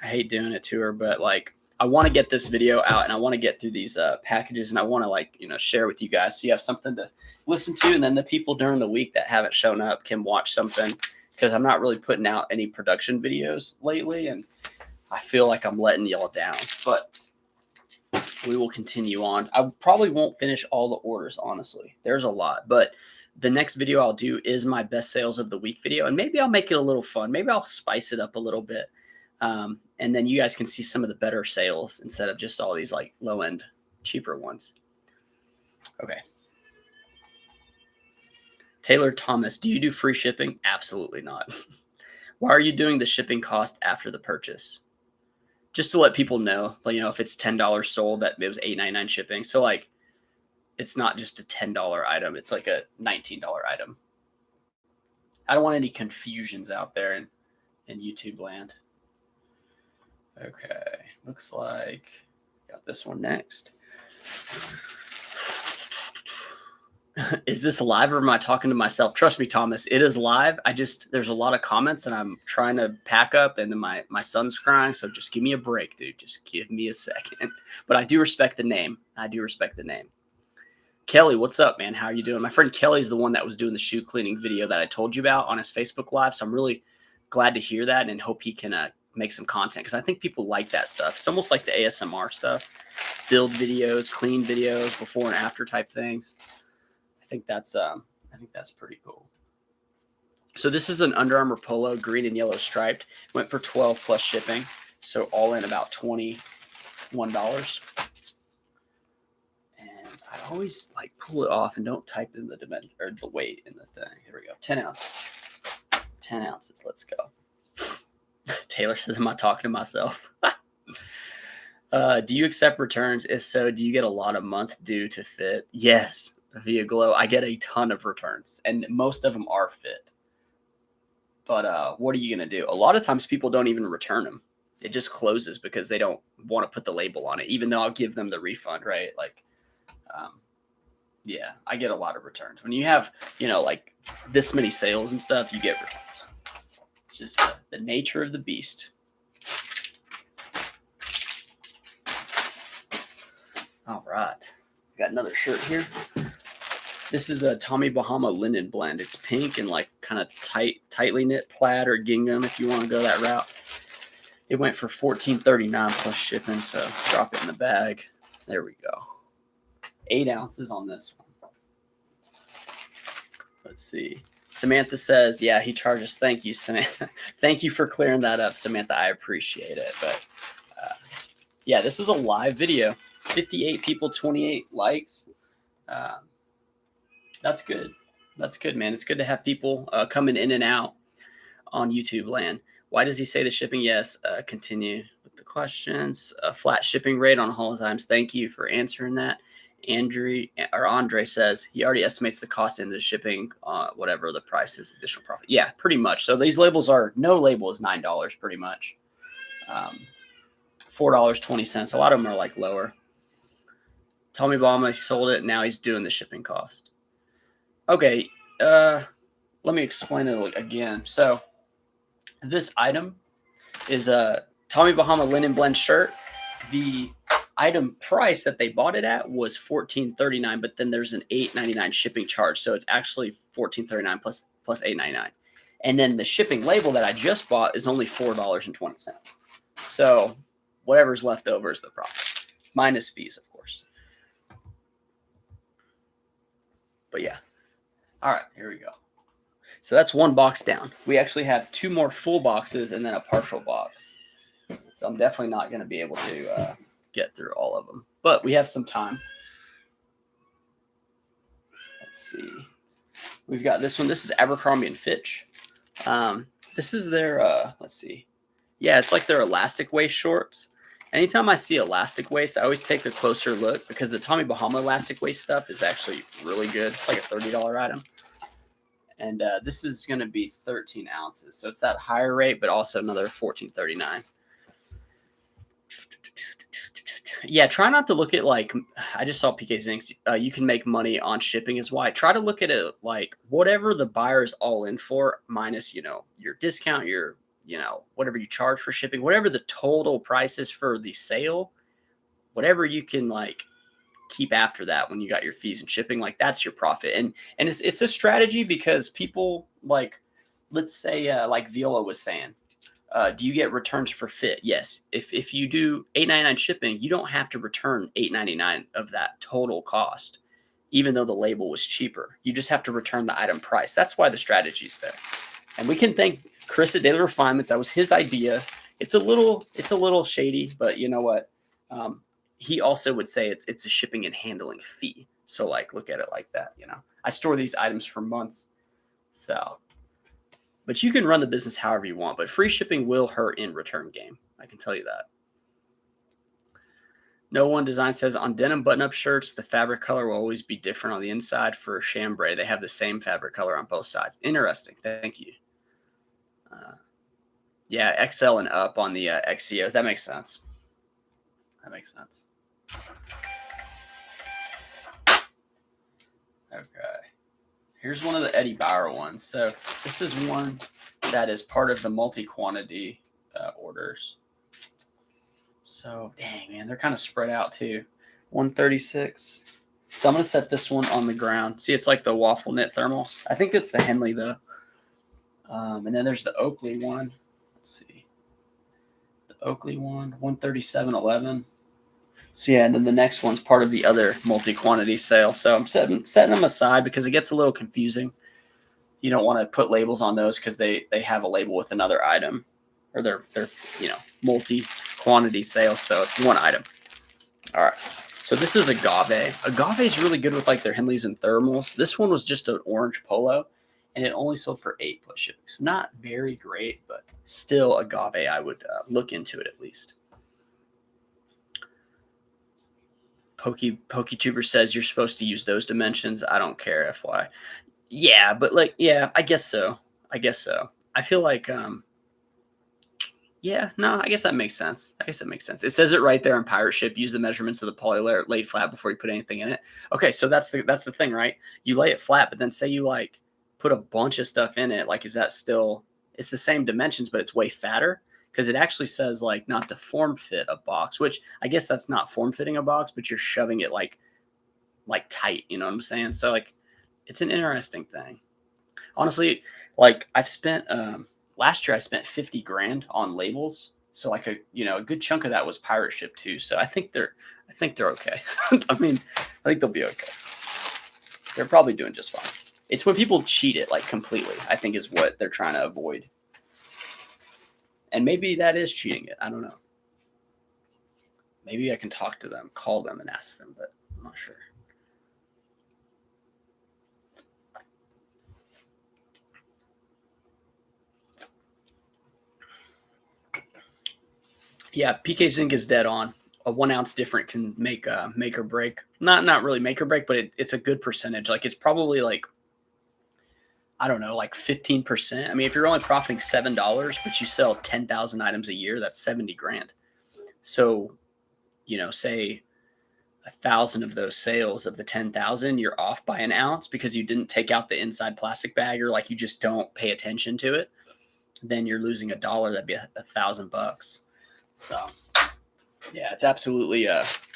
I hate doing it to her, but like, I want to get this video out, and I want to get through these packages, and I want to share with you guys so you have something to listen to, and then the people during the week that haven't shown up can watch something, because I'm not really putting out any production videos lately, and I feel like I'm letting y'all down. But we will continue on. I probably won't finish all the orders, honestly. There's a lot, but the next video I'll do is my best sales of the week video, and maybe I'll make it a little fun. Maybe I'll spice it up a little bit. And then you guys can see some of the better sales instead of just all these like low end, cheaper ones. Okay. Taylor Thomas, do you do free shipping? Absolutely not. Why are you doing the shipping cost after the purchase? Just to let people know, if it's $10 sold, that it was $8.99 shipping. So like, it's not just a $10 item. It's like a $19 item. I don't want any confusions out there in YouTube land. Okay, looks like got this one next. Is this live or am I talking to myself? Trust me, Thomas, it is live. There's a lot of comments and I'm trying to pack up, and then my son's crying. So just give me a break, dude. Just give me a second. But I do respect the name. Kelly, what's up, man? How are you doing? My friend Kelly's the one that was doing the shoe cleaning video that I told you about on his Facebook Live. So I'm really glad to hear that and hope he can make some content, because I think people like that stuff. It's almost like the ASMR stuff, build videos, clean videos, before and after type things. I think that's pretty cool. So this is an Under Armour polo, green and yellow striped. Went for $12 plus shipping, so all in about $21. And I always like pull it off and don't type in the dimension or the weight in the thing. Here we go, 10 ounces. 10 ounces. Let's go. Taylor says, am I talking to myself? Do you accept returns? If so, do you get a lot of month due to fit? Yes, via Glow. I get a ton of returns, and most of them are fit. But what are you going to do? A lot of times people don't even return them. It just closes because they don't want to put the label on it, even though I'll give them the refund, right? Like, yeah, I get a lot of returns. When you have, like this many sales and stuff, you get returns. Just the nature of the beast. All right. Got another shirt here. This is a Tommy Bahama linen blend. It's pink and like kind of tightly knit plaid or gingham if you want to go that route. It went for $14.39 plus shipping, so drop it in the bag. There we go. 8 ounces on this one. Let's see. Samantha says, yeah, he charges. Thank you, Samantha. Thank you for clearing that up, Samantha. I appreciate it. But yeah, this is a live video. 58 people, 28 likes. That's good. That's good, man. It's good to have people coming in and out on YouTube land. Why does he say the shipping? Yes. Continue with the questions. A flat shipping rate on haul times. Thank you for answering that. Andre says he already estimates the cost into shipping, whatever the price is, additional profit. Yeah, pretty much. So these labels are, no label is $9 pretty much. $4.20. A lot of them are like lower. Tommy Bahama sold it. Now he's doing the shipping cost. Okay. Let me explain it again. So this item is a Tommy Bahama linen blend shirt. The item price that they bought it at was $14.39, but then there's an $8.99 shipping charge, so it's actually $14.39 plus $8.99. And then the shipping label that I just bought is only $4.20. So whatever's left over is the profit, minus fees, of course. But yeah. All right, here we go. So that's one box down. We actually have 2 more full boxes and then a partial box. So I'm definitely not going to be able to get through all of them. But we have some time. Let's see. We've got this one. This is Abercrombie & Fitch. This is their, let's see. Yeah, it's like their elastic waist shorts. Anytime I see elastic waist, I always take a closer look because the Tommy Bahama elastic waist stuff is actually really good. It's like a $30 item. And this is going to be 13 ounces. So it's that higher rate, but also another $14.39. Yeah, try not to look at like, I just saw PK Zinks. You can make money on shipping is why. Try to look at it like whatever the buyer is all in for minus, your discount, your, whatever you charge for shipping, whatever the total price is for the sale, whatever you can like keep after that when you got your fees and shipping, like that's your profit. And it's a strategy because people like, let's say like Viola was saying, do you get returns for fit? Yes. If you do $8.99 shipping, you don't have to return $8.99 of that total cost, even though the label was cheaper. You just have to return the item price. That's why the strategy's there. And we can thank Chris at Daily Refinements. That was his idea. It's a little shady, but you know what? He also would say it's a shipping and handling fee. So like, look at it like that. I store these items for months. So, but you can run the business however you want, but free shipping will hurt in return game. I can tell you that. No One Design says on denim button-up shirts, the fabric color will always be different on the inside. For chambray, they have the same fabric color on both sides. Interesting. Thank you. Yeah, XL and up on the XCOs. That makes sense. That makes sense. Okay. Here's one of the Eddie Bauer ones. So this is one that is part of the multi-quantity orders. So, dang, man, they're kind of spread out too. 136. So I'm going to set this one on the ground. See, it's like the waffle knit thermals. I think it's the Henley, though. And then there's the Oakley one. Let's see. The Oakley one, 137.11. So, yeah, and then the next one's part of the other multi-quantity sale. So I'm setting them aside because it gets a little confusing. You don't want to put labels on those because they have a label with another item. Or they're multi-quantity sales, so it's one item. All right. So this is agave. Agave is really good with like their Henleys and thermals. This one was just an orange polo, and it only sold for $8 plus shipping. So not very great, but still agave. I would look into it at least. PokeTuber says you're supposed to use those dimensions. I don't care, FY. Yeah, but like, yeah, I guess so. I feel like, yeah, no, I guess that makes sense. It says it right there on Pirate Ship. Use the measurements of the poly layer laid flat before you put anything in it. Okay, so that's the thing, right? You lay it flat, but then say you like put a bunch of stuff in it. Like, is that still? It's the same dimensions, but it's way fatter because it actually says like not to form fit a box, which I guess that's not form fitting a box, but you're shoving it like tight. You know what I'm saying? So like, it's an interesting thing. Honestly, like I've spent. Last year I spent $50,000 on labels. So like a good chunk of that was Pirate Ship too. So I think they're okay. I think they'll be okay. They're probably doing just fine. It's when people cheat it like completely, I think is what they're trying to avoid. And maybe that is cheating it. I don't know. Maybe I can talk to them, call them and ask them, but I'm not sure. Yeah, PK Zinc is dead on. A 1 ounce different can make or break. Not really make or break, but it's a good percentage. Like it's probably like, I don't know, like 15%. I mean, if you're only profiting $7, but you sell 10,000 items a year, that's 70 grand. So, say 1,000 of those sales of the 10,000, you're off by an ounce because you didn't take out the inside plastic bag, or like you just don't pay attention to it. Then you're losing $1. That'd be $1,000. So yeah, it's absolutely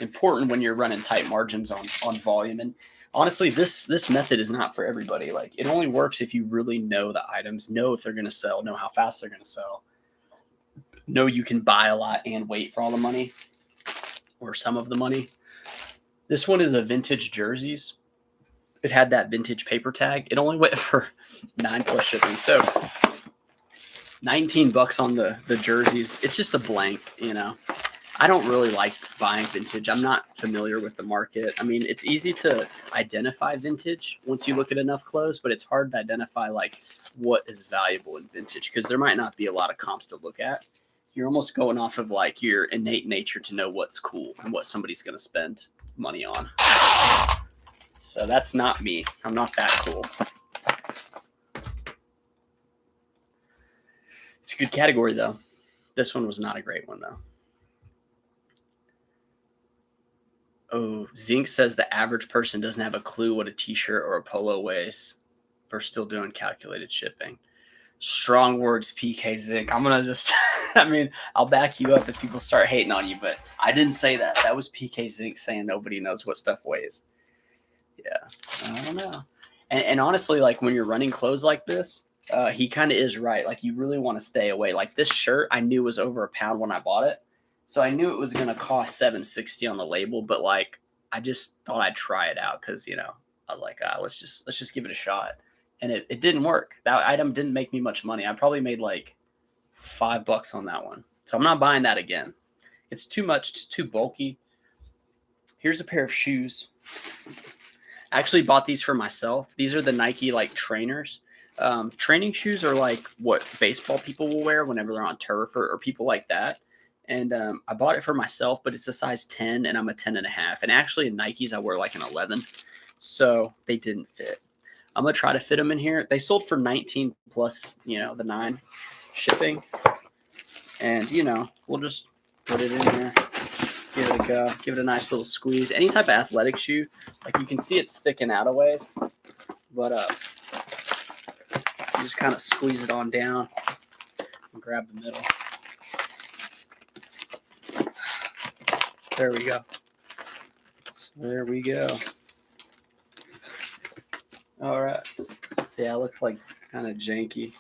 important when you're running tight margins on volume. And honestly, this method is not for everybody. Like it only works if you really know the items, know if they're going to sell, know how fast they're going to sell, know you can buy a lot and wait for all the money or some of the money. This one is a vintage jerseys. It had that vintage paper tag. It only went for $9 plus shipping. So $19 on the jerseys. It's just a blank, I don't really like buying vintage. I'm not familiar with the market. I mean, it's easy to identify vintage once you look at enough clothes, but it's hard to identify like what is valuable in vintage because there might not be a lot of comps to look at. You're almost going off of like your innate nature to know what's cool and what somebody's going to spend money on. So that's not me. I'm not that cool. It's a good category though. This one was not a great one though. Oh, Zinc says the average person doesn't have a clue what a t-shirt or a polo weighs. We're still doing calculated shipping. Strong words, PK Zinc. I'm going to just, I'll back you up if people start hating on you, but I didn't say that. That was PK Zinc saying nobody knows what stuff weighs. Yeah, I don't know. And honestly, like when you're running clothes like this, he kind of is right. Like you really want to stay away. Like this shirt I knew was over £1 when I bought it. So I knew it was going to cost $7.60 on the label, but like I just thought I'd try it out because I was like, let's just give it a shot, and it didn't work. That item didn't make me much money. I probably made like $5 on that one, so I'm not buying that again. It's too much, it's too bulky. Here's a pair of shoes. I actually bought these for myself. These are the Nike like trainers. Training shoes are like what baseball people will wear whenever they're on turf or people like that. And I bought it for myself, but it's a size 10 and I'm a 10 and a half. And actually in Nikes, I wear like an 11. So they didn't fit. I'm going to try to fit them in here. They sold for 19 plus, the 9 shipping. And, we'll just put it in here, give it a go, give it a nice little squeeze. Any type of athletic shoe, like you can see it's sticking out a ways, but you just kind of squeeze it on down and grab the middle. There we go. There we go. All right. So yeah, it looks like kind of janky.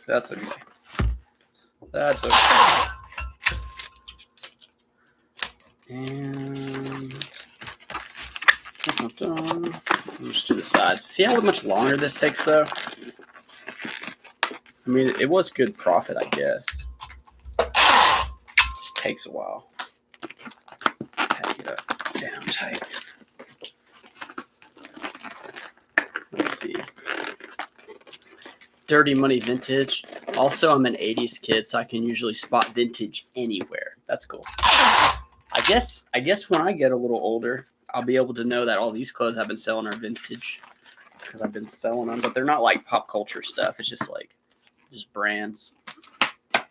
That's okay. That's okay. And just to the sides. See how much longer this takes though? I mean, it was good profit, I guess. Just takes a while. Pack it up down tight. Let's see. Dirty Money Vintage. Also, I'm an 80s kid, so I can usually spot vintage anywhere. That's cool. I guess when I get a little older, I'll be able to know that all these clothes I've been selling are vintage because I've been selling them, but they're not like pop culture stuff. It's just like brands. All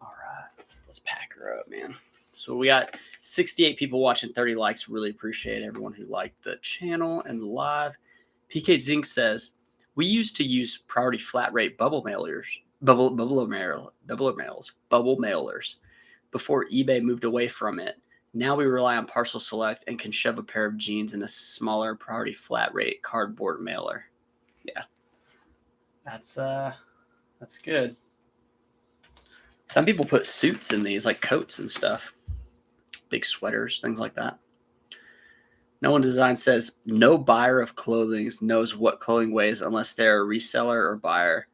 right, let's pack her up, man. So we got 68 people watching, 30 likes. Really appreciate everyone who liked the channel and the live. PK Zinc says, we used to use priority flat rate bubble mailers before eBay moved away from it. Now we rely on parcel select and can shove a pair of jeans in a smaller priority flat rate cardboard mailer. Yeah, that's good. Some people put suits in these, like coats and stuff, big sweaters, things like that. No One Design says no buyer of clothing knows what clothing weighs unless they're a reseller or buyer.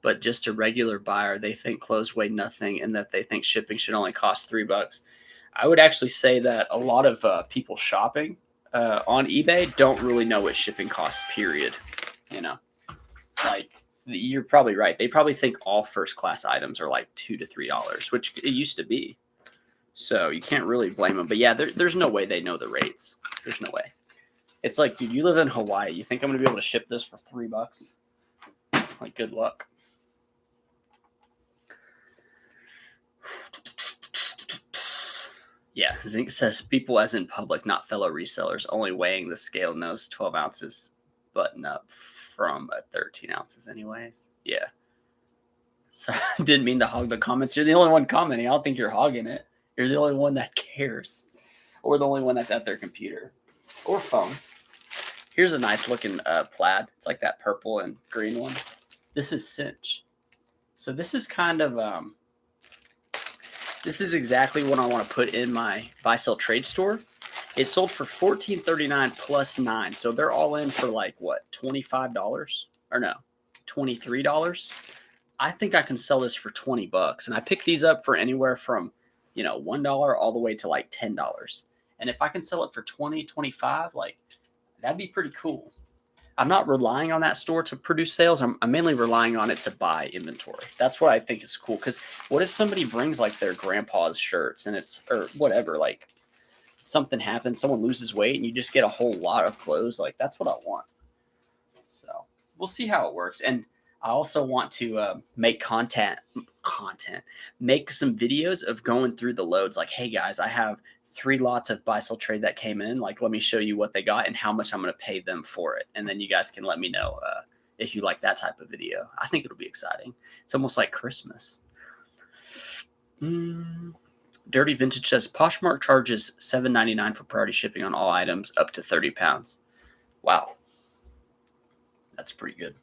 But just a regular buyer, they think clothes weigh nothing and that they think shipping should only cost $3. I would actually say that a lot of people shopping on eBay don't really know what shipping costs, period. You know, like you're probably right. They probably think all first class items are like $2 to $3, which it used to be. So you can't really blame them. But yeah, there's no way they know the rates. There's no way. It's like, dude, you live in Hawaii. You think I'm going to be able to ship this for $3? Like, good luck. Yeah, Zinc says people as in public, not fellow resellers, only weighing the scale knows 12 ounces button up from 13 ounces anyways. Yeah. So I didn't mean to hog the comments. You're the only one commenting. I don't think you're hogging it. You're the only one that cares. Or the only one that's at their computer or phone. Here's a nice looking plaid. It's like that purple and green one. This is cinch. So this is kind of this is exactly what I want to put in my buy sell trade store. It sold for $14.39 plus $9. So they're all in for like what, $25 or no, $23. I think I can sell this for $20. And I pick these up for anywhere from, you know, $1 all the way to like $10. And if I can sell it for 20, 25, like that'd be pretty cool. I'm not relying on that store to produce sales. I'm mainly relying on it to buy inventory. That's what I think is cool. Because what if somebody brings like their grandpa's shirts and it's, or whatever, like something happens, someone loses weight and you just get a whole lot of clothes. Like that's what I want. So we'll see how it works. And I also want to make make some videos of going through the loads. Like, hey guys, I have 3 lots of buy sell trade that came in. Like, let me show you what they got and how much I'm going to pay them for it. And then you guys can let me know if you like that type of video. I think it'll be exciting. It's almost like Christmas. Dirty Vintage says Poshmark charges $7.99 for priority shipping on all items up to 30 pounds. Wow. That's pretty good.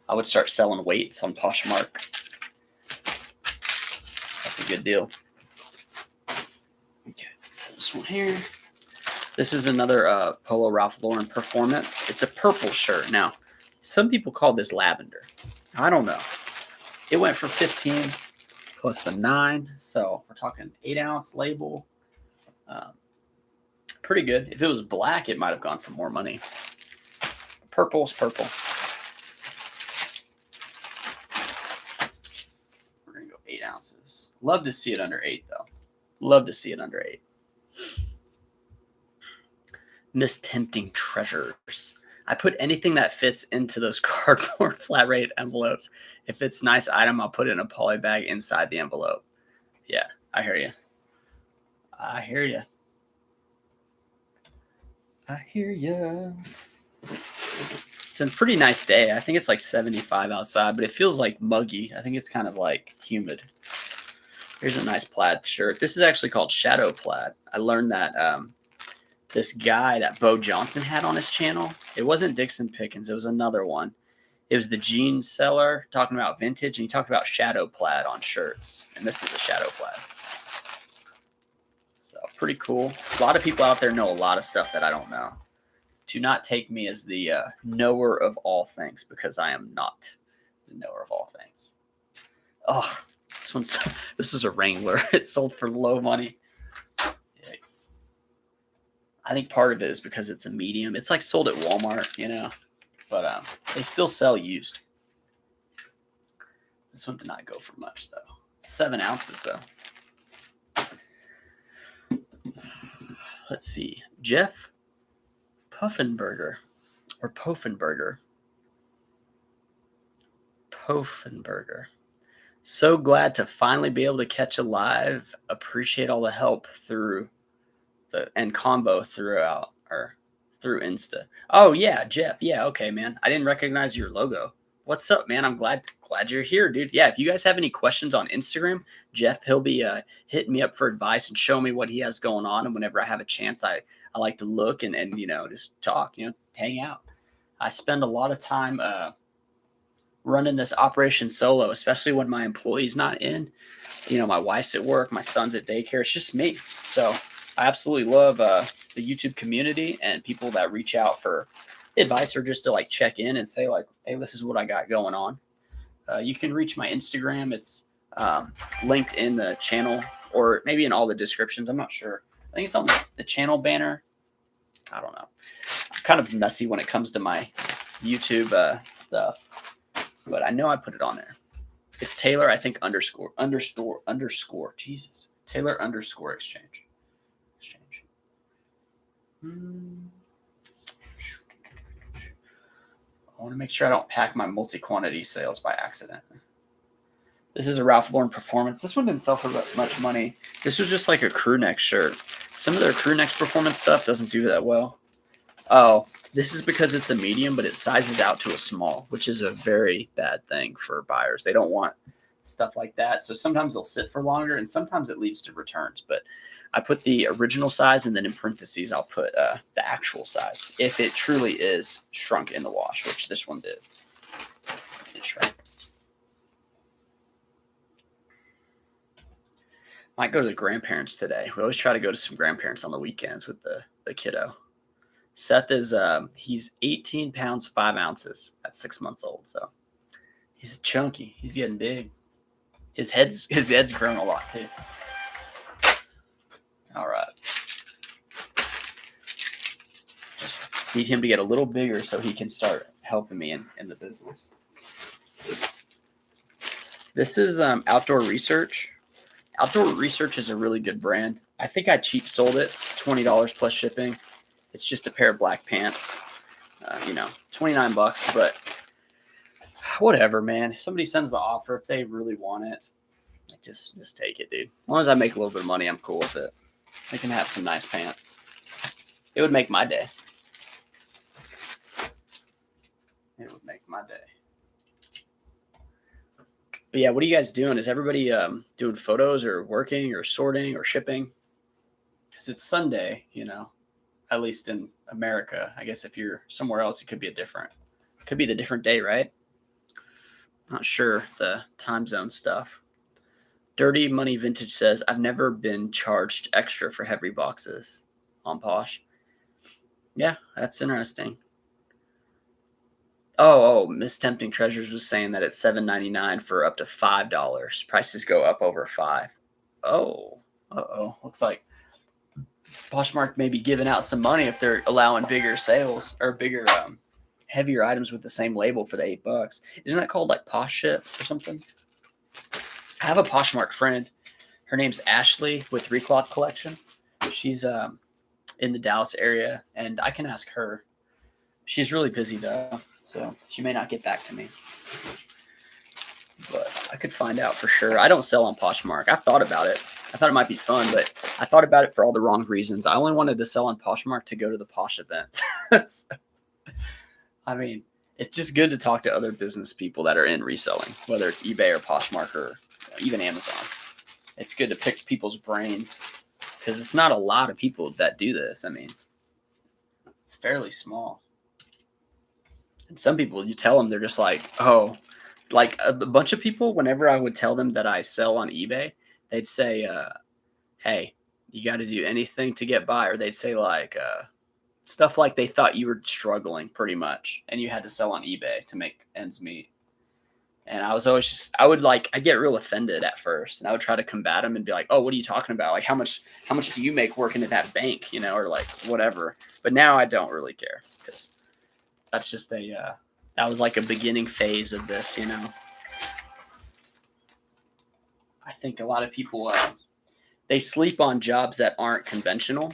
I would start selling weights on Poshmark. That's a good deal. Okay, this one here. This is another Polo Ralph Lauren Performance. It's a purple shirt. Now, some people call this lavender. I don't know. It went for 15 plus the 9. So we're talking 8-ounce label. Pretty good. If it was black, it might have gone for more money. Purple is purple. We're going to go 8 ounces. Love to see it under 8, though. Love to see it under 8. Miss Tempting Treasures. I put anything that fits into those cardboard flat rate envelopes. If it's a nice item, I'll put it in a poly bag inside the envelope. Yeah, I hear you. I hear you. I hear you. It's a pretty nice day. I think it's like 75 outside, but it feels like muggy. I think it's kind of like humid. Here's a nice plaid shirt. This is actually called Shadow Plaid. I learned that this guy that Bo Johnson had on his channel, it wasn't Dixon Pickens. It was another one. It was the jean seller talking about vintage, and he talked about shadow plaid on shirts. And this is a shadow plaid. So pretty cool. A lot of people out there know a lot of stuff that I don't know. Do not take me as the knower of all things, because I am not the knower of all things. Oh, this is a Wrangler. It sold for low money. Yikes. I think part of it is because it's a medium. It's like sold at Walmart, you know, but they still sell used. This one did not go for much, though. It's 7 ounces, though. Let's see. Jeff Puffenberger or Poffenberger. So glad to finally be able to catch a live. Appreciate all the help through and combo throughout or through Insta. Oh yeah, Jeff. Yeah, okay, man. I didn't recognize your logo. What's up, man? I'm glad you're here, dude. Yeah, if you guys have any questions on Instagram, Jeff, he'll be hitting me up for advice and showing me what he has going on. And whenever I have a chance, I like to look and you know, just talk, you know, hang out. I spend a lot of time running this operation solo, especially when my employee's not in. My wife's at work, my son's at daycare. It's just me. So I absolutely love the YouTube community and people that reach out for advice or just to like check in and say like, hey, this is what I got going on. You can reach my Instagram. It's linked in the channel or maybe in all the descriptions. I'm not sure. I think it's on the channel banner. I don't know. I'm kind of messy when it comes to my YouTube stuff, but I know I put it on there. It's Taylor, I think, underscore. Jesus. Taylor underscore exchange. I want to make sure I don't pack my multi-quantity sales by accident. This is a Ralph Lauren Performance. This one didn't sell for much money. This was just like a crew neck shirt. Some of their crew neck performance stuff doesn't do that well. Oh, this is because it's a medium, but it sizes out to a small, which is a very bad thing for buyers. They don't want stuff like that. So sometimes they'll sit for longer, and sometimes it leads to returns. But I put the original size, and then in parentheses, I'll put the actual size if it truly is shrunk in the wash, which this one did. It shrank. Might go to the grandparents today. We always try to go to some grandparents on the weekends with the kiddo. Seth is he's 18 pounds 5 ounces at 6 months old, so he's chunky. He's getting big. His head's grown a lot too. All right, just need him to get a little bigger so he can start helping me in the business. This is Outdoor Research. Outdoor Research is a really good brand. I think I cheap sold it, $20 plus shipping. It's just a pair of black pants, $29, but whatever, man. If somebody sends the offer, if they really want it, just take it, dude. As long as I make a little bit of money, I'm cool with it. They can have some nice pants. It would make my day. It would make my day. But yeah, what are you guys doing? Is everybody doing photos or working or sorting or shipping? Because it's Sunday, at least in America. I guess if you're somewhere else, it could be the different day, right? Not sure the time zone stuff. Dirty Money Vintage says, I've never been charged extra for heavy boxes on Posh. Yeah, that's interesting. Oh, Miss Tempting Treasures was saying that it's $7.99 for up to $5. Prices go up over $5. Oh, looks like Poshmark may be giving out some money if they're allowing bigger sales or bigger, heavier items with the same label for the $8. Isn't that called like Posh Ship or something? I have a Poshmark friend. Her name's Ashley with Recloth Collection. She's in the Dallas area, and I can ask her. She's really busy though, so she may not get back to me. But I could find out for sure. I don't sell on Poshmark. I've thought about it. I thought it might be fun, but I thought about it for all the wrong reasons. I only wanted to sell on Poshmark to go to the Posh events. I mean, it's just good to talk to other business people that are in reselling, whether it's eBay or Poshmark or even Amazon. It's good to pick people's brains because it's not a lot of people that do this. I mean, it's fairly small. And some people, you tell them, they're just like, oh, like a bunch of people, whenever I would tell them that I sell on eBay, they'd say, hey, you got to do anything to get by. Or they'd say like stuff like they thought you were struggling pretty much and you had to sell on eBay to make ends meet. And I was always I'd get real offended at first, and I would try to combat them and be like, oh, what are you talking about? Like, how much do you make working at that bank, or like whatever. But now I don't really care because that's just that was like a beginning phase of this, I think a lot of people, they sleep on jobs that aren't conventional,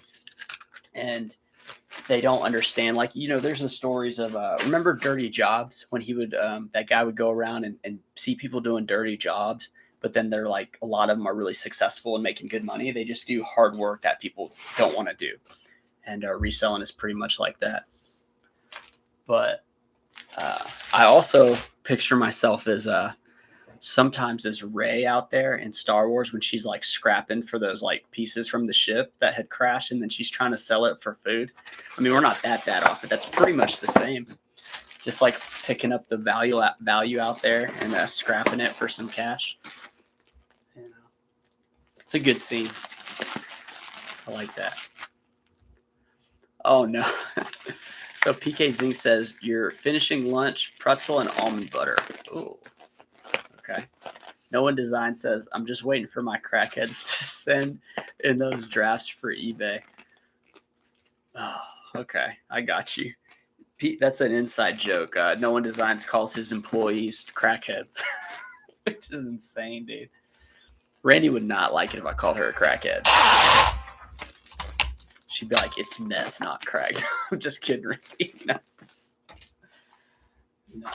and they don't understand. Like, there's the stories of, remember Dirty Jobs, when he would, that guy would go around and see people doing dirty jobs, but then they're like, a lot of them are really successful and making good money. They just do hard work that people don't want to do. And reselling is pretty much like that. But I also picture myself as sometimes as Rey out there in Star Wars when she's like scrapping for those like pieces from the ship that had crashed, and then she's trying to sell it for food. I mean, we're not that off, but that's pretty much the same. just like picking up the value out there and scrapping it for some cash. You know, it's a good scene. I like that. Oh no. So PK Zing says you're finishing lunch, pretzel and almond butter. Ooh. Okay. No One Design says I'm just waiting for my crackheads to send in those drafts for eBay. Oh, okay. I got you. Pete, that's an inside joke. No One Designs calls his employees crackheads, which is insane, dude. Randy would not like it if I called her a crackhead. She'd be like, it's meth, not crack. I'm just kidding, Randy. No.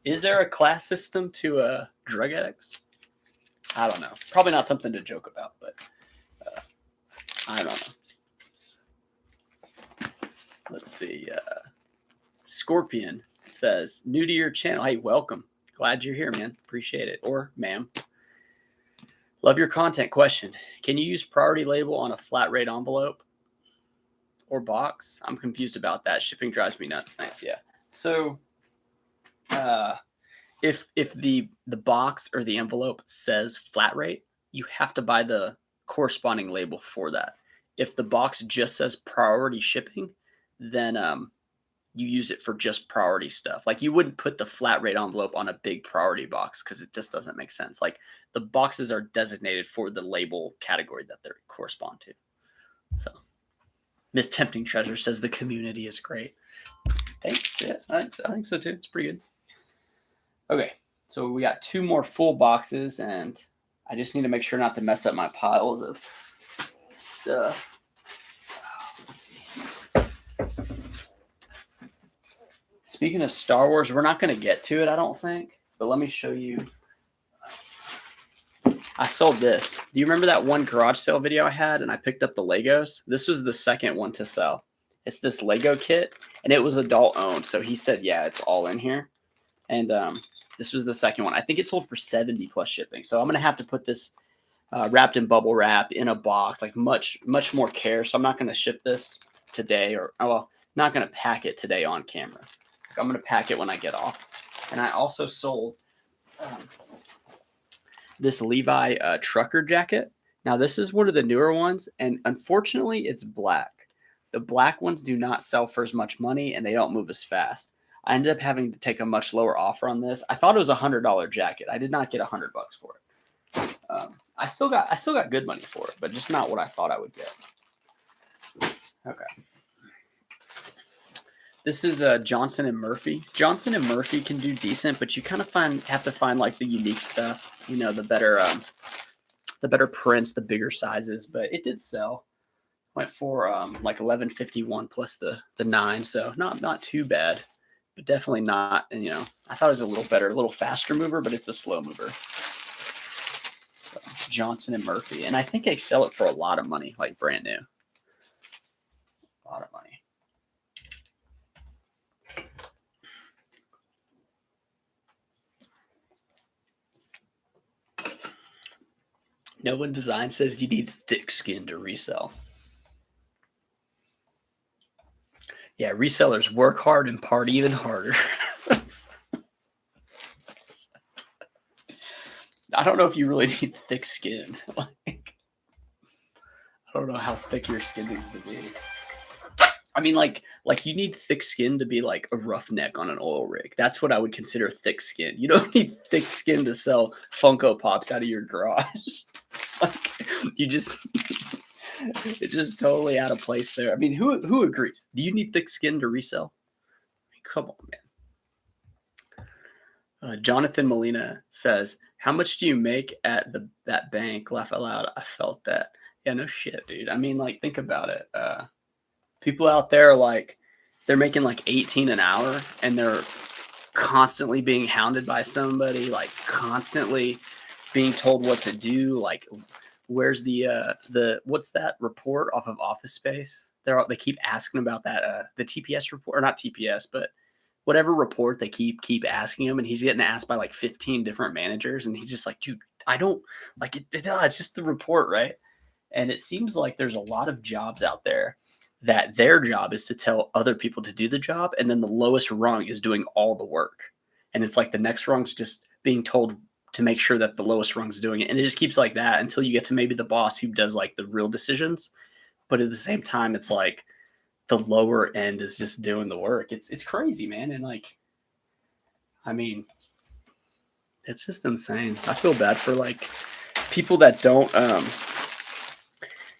Is there a class system to drug addicts? I don't know. Probably not something to joke about, but I don't know. Let's see. Scorpion says, new to your channel. Hey, welcome. Glad you're here, man. Appreciate it. Or ma'am. Love your content. Question. Can you use priority label on a flat rate envelope or box? I'm confused about that. Shipping drives me nuts. Thanks. Yeah. So if the box or the envelope says flat rate, you have to buy the corresponding label for that. If the box just says priority shipping, then you use it for just priority stuff. Like you wouldn't put the flat rate envelope on a big priority box because it just doesn't make sense. Like the boxes are designated for the label category that they correspond to. So Miss Tempting Treasure says the community is great. Thanks. Yeah, I think so too. It's pretty good. Okay, so we got 2 more full boxes, and I just need to make sure not to mess up my piles of stuff. Let's see. Speaking of Star Wars, we're not going to get to it, I don't think, but let me show you. I sold this. Do you remember that one garage sale video I had and I picked up the Legos? This was the second one to sell. It's this Lego kit, and it was adult owned, so he said, yeah, it's all in here. And this was the second one. I think it sold for 70 plus shipping. So I'm going to have to put this wrapped in bubble wrap in a box, like much more care. So I'm not going to ship this today, or not going to pack it today on camera. I'm going to pack it when I get off. And I also sold this Levi trucker jacket. Now this is one of the newer ones, and unfortunately it's black. The black ones do not sell for as much money, and they don't move as fast. I ended up having to take a much lower offer on this. I thought it was $100 jacket. I did not get $100 for it. I still got good money for it, but just not what I thought I would get. Okay. This is Johnson and Murphy. Johnson and Murphy can do decent, but you kind of have to find like the unique stuff. You know, the better prints, the bigger sizes. But it did sell. Went for like $11.51 plus the 9, so not too bad. But definitely not, and you know, I thought it was a little better, a little faster mover, but it's a slow mover. So, Johnson and Murphy, and I think they sell it for a lot of money, like brand new. A lot of money. No One Design says you need thick skin to resell. Yeah, resellers work hard and party even harder. I don't know if you really need thick skin. Like, I don't know how thick your skin needs to be. I mean, like you need thick skin to be like a roughneck on an oil rig. That's what I would consider thick skin. You don't need thick skin to sell Funko Pops out of your garage. Like, you just, it's just totally out of place there. I mean, who agrees? Do you need thick skin to resell? I mean, come on, man. Jonathan Molina says, how much do you make at that bank? Laugh out loud. I felt that. Yeah, no shit, dude. I mean, like, think about it. People out there, like, they're making like 18 an hour, and they're constantly being hounded by somebody, like constantly being told what to do. Like, where's the what's that report off of Office Space? They keep asking about that the TPS report, or not TPS, but whatever report they keep asking him, and he's getting asked by like 15 different managers, and he's just like, dude, I don't like it. It's just the report, right? And it seems like there's a lot of jobs out there that their job is to tell other people to do the job, and then the lowest rung is doing all the work. And it's like the next rung's just being told to make sure that the lowest rung's doing it. And it just keeps like that until you get to maybe the boss who does like the real decisions. But at the same time, it's like the lower end is just doing the work. It's crazy, man. And like, I mean, it's just insane. I feel bad for like people that don't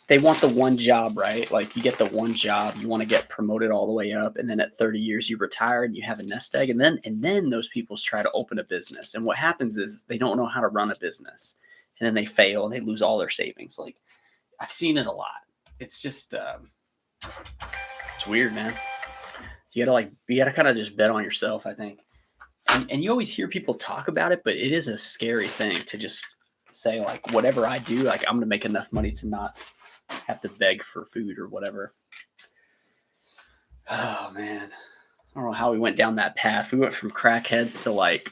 they want the one job, right? Like you get the one job, you want to get promoted all the way up, and then at 30 years you retire and you have a nest egg, and then those people try to open a business. And what happens is they don't know how to run a business. And then they fail and they lose all their savings. Like I've seen it a lot. It's just it's weird, man. You gotta kind of just bet on yourself, I think. And you always hear people talk about it, but it is a scary thing to just say like, whatever I do, like I'm gonna make enough money to not have to beg for food or whatever. Oh man, I don't know how we went down that path. We went from crackheads to like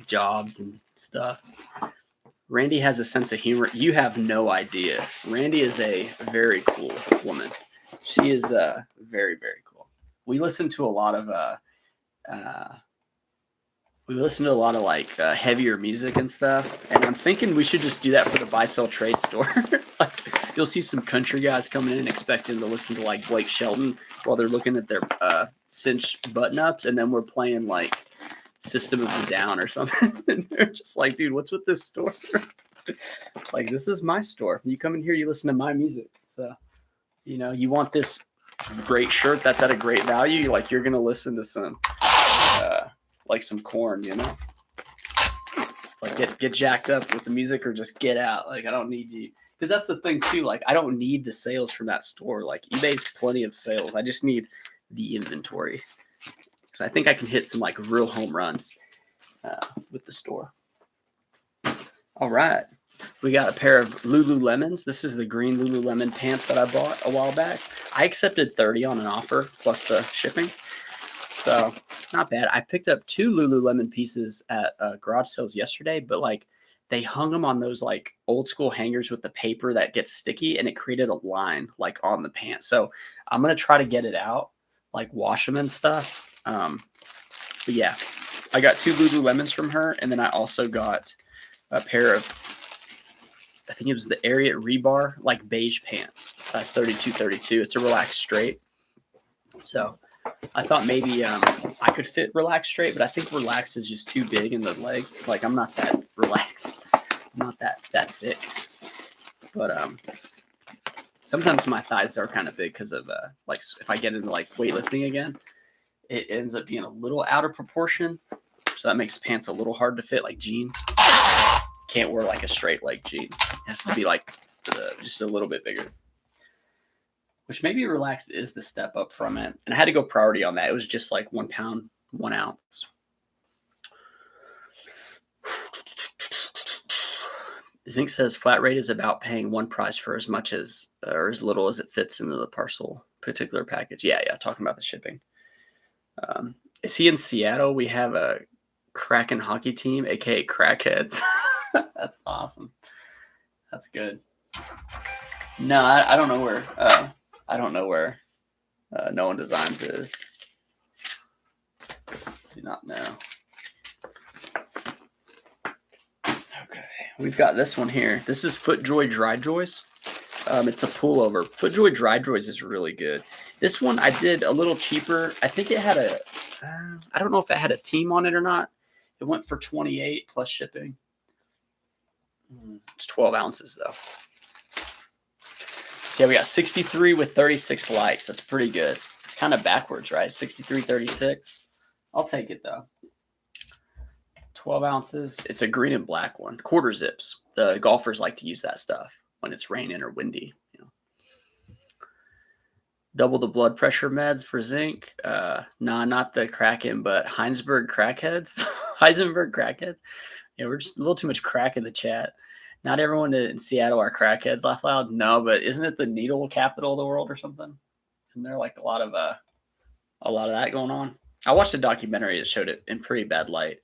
jobs and stuff. Randy has a sense of humor. You have no idea. Randy is a very cool woman. She is very, very cool. We listen to a lot of like heavier music and stuff, and I'm thinking we should just do that for the buy sell trade store. Like you'll see some country guys coming in expecting to listen to like Blake Shelton while they're looking at their cinch button ups, and then we're playing like System of a Down or something. And they're just like, dude, what's with this store? Like, this is my store. You come in here, you listen to my music. So, you know, you want this great shirt that's at a great value, like you're gonna listen to some like some Corn, you know. It's like get jacked up with the music or just get out. Like I don't need you. Because that's the thing too, like I don't need the sales from that store. Like eBay's plenty of sales. I just need the inventory. So I think I can hit some like real home runs with the store. All right. We got a pair of Lululemons. This is the green Lululemon pants that I bought a while back. I accepted 30 on an offer plus the shipping. So not bad. I picked up 2 Lululemon pieces at garage sales yesterday, but like they hung them on those like old school hangers with the paper that gets sticky, and it created a line like on the pants. So I'm going to try to get it out, like wash them and stuff. But yeah, I got 2 Lululemons from her, and then I also got a pair of, I think it was the Ariat Rebar, like beige pants, size 32-32. It's a relaxed straight. So I thought maybe I could fit relaxed straight, but I think relaxed is just too big in the legs. Like I'm not that relaxed. I'm not that thick. But sometimes my thighs are kind of big because of like if I get into like weightlifting again, it ends up being a little out of proportion. So that makes pants a little hard to fit, like jeans. Can't wear like a straight leg jean. It has to be like just a little bit bigger. Which maybe relaxed is the step up from it. And I had to go priority on that. It was just like 1 pound, 1 ounce. Zinc says flat rate is about paying one price for as much as or as little as it fits into the particular package. Yeah, talking about the shipping. Is he in Seattle? We have a Kraken hockey team, aka Crackheads. That's awesome. That's good. No, I don't know where. I don't know where No One Designs is. Do not know. Okay, we've got this one here. This is FootJoy Dry Joys. It's a pullover. FootJoy Dry Joys is really good. This one I did a little cheaper. I think it had a, I don't know if it had a team on it or not. It went for $28 plus shipping. It's 12 ounces though. So yeah, we got 63 with 36 likes. That's pretty good. It's kind of backwards, right? 63, 36. I'll take it though. 12 ounces. It's a green and black one. Quarter zips. The golfers like to use that stuff when it's raining or windy. You know. Double the blood pressure meds for zinc. Nah, not the Kraken, but Heinsberg crackheads. Heisenberg crackheads. Yeah, we're just a little too much crack in the chat. Not everyone in Seattle are crackheads. Laugh loud. No, but isn't it the needle capital of the world or something? Isn't there like a lot of that going on? I watched a documentary that showed it in pretty bad light.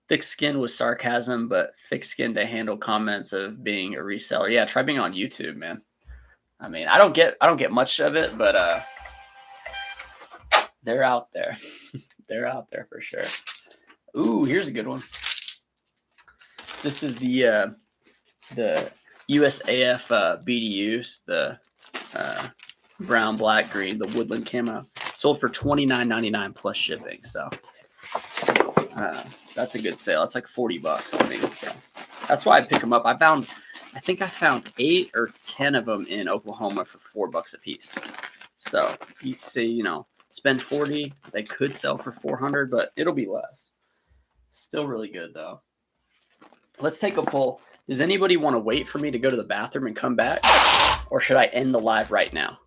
Thick skin was sarcasm, but thick skin to handle comments of being a reseller. Yeah, try being on YouTube, man. I mean, I don't get much of it, but they're out there. They're out there for sure. Ooh, here's a good one. This is the USAF BDUs, the brown, black, green, the woodland camo. Sold for $29.99 plus shipping. So that's a good sale. It's like $40 on me. So that's why I pick them up. I think I found 8 or 10 of them in Oklahoma for $4 a piece. So you see, spend 40, they could sell for 400, but it'll be less. Still really good though. Let's take a poll. Does anybody want to wait for me to go to the bathroom and come back, or should I end the live right now?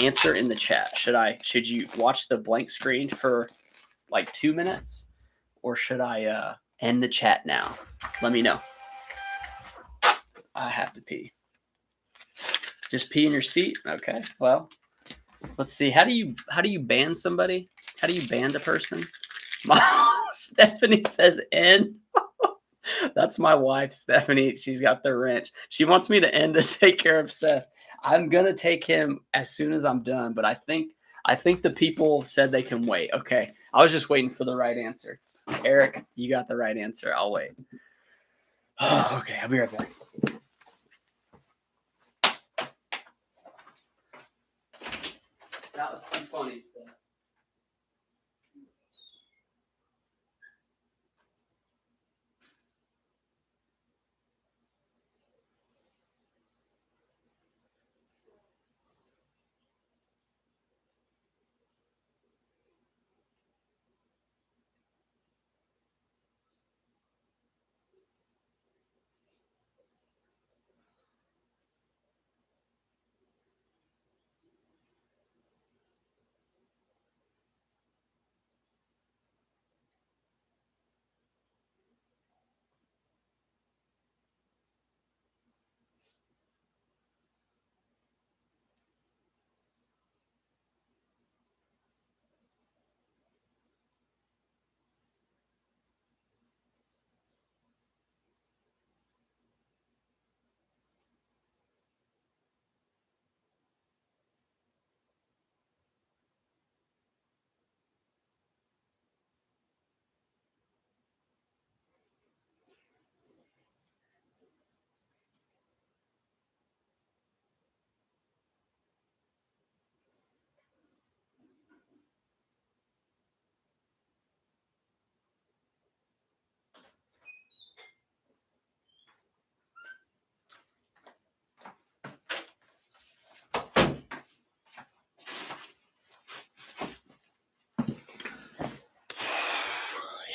Answer in the chat. Should you watch the blank screen for like 2 minutes, or should I end the chat now? Let me know. I have to pee. Just pee in your seat. Okay. Well, let's see. How do you ban somebody? How do you ban a person? Stephanie says end. That's my wife, Stephanie. She's got the wrench. She wants me to end to take care of Seth. I'm gonna take him as soon as I'm done, but I think the people said they can wait. Okay. I was just waiting for the right answer. Eric, you got the right answer. I'll wait. Oh, okay, I'll be right back. That was too funny, Steph.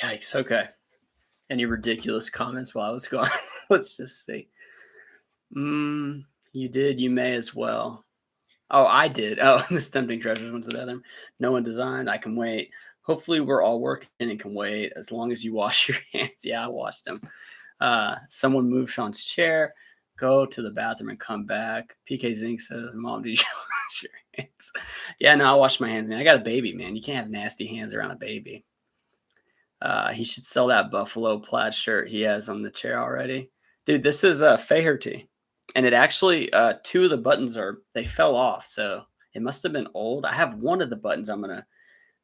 Yikes. Okay. Any ridiculous comments while I was gone? Let's just see. You did. You may as well. Oh, I did. Oh, the tempting treasures went to the other. No one designed. I can wait. Hopefully, we're all working and can wait as long as you wash your hands. Yeah, I washed them. Someone moved Sean's chair. Go to the bathroom and come back. PK Zink says, "Mom, did you wash your hands?" Yeah, no, I washed my hands, man. I got a baby, man. You can't have nasty hands around a baby. He should sell that buffalo plaid shirt he has on the chair already. Dude, this is a Faherty. And it actually, 2 of the buttons they fell off. So it must have been old. I have one of the buttons I'm going to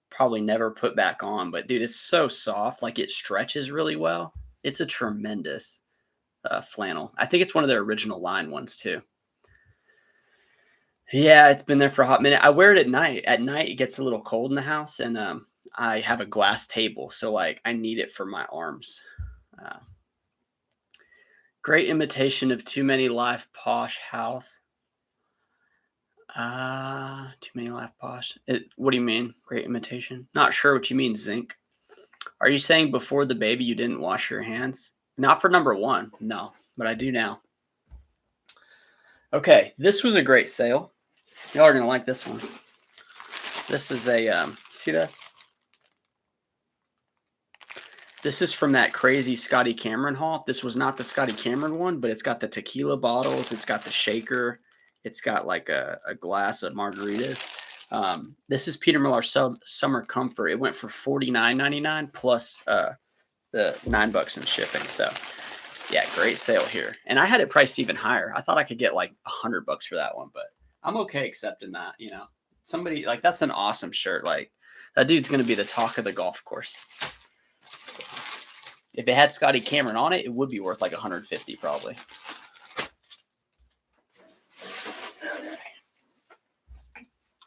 probably never put back on. But dude, it's so soft. Like it stretches really well. It's a tremendous flannel. I think it's one of their original line ones too. Yeah, it's been there for a hot minute. I wear it at night. At night, it gets a little cold in the house. And I have a glass table. So like I need it for my arms. Great imitation of Too Many Life Posh House. Too Many Life Posh. What do you mean? Great imitation? Not sure what you mean, Zinc. Are you saying before the baby you didn't wash your hands? Not for number 1. No, but I do now. Okay, this was a great sale. Y'all are going to like this one. This is a, see this? This is from that crazy Scotty Cameron haul. This was not the Scotty Cameron one, but it's got the tequila bottles. It's got the shaker. It's got like a glass of margaritas. This is Peter Millar Summer Comfort. It went for $49.99 plus the $9 in shipping. So yeah, great sale here. And I had it priced even higher. I thought I could get like $100 for that one, but I'm okay accepting that, Somebody like that's an awesome shirt. Like that dude's gonna be the talk of the golf course. If it had Scotty Cameron on it, it would be worth like 150 probably.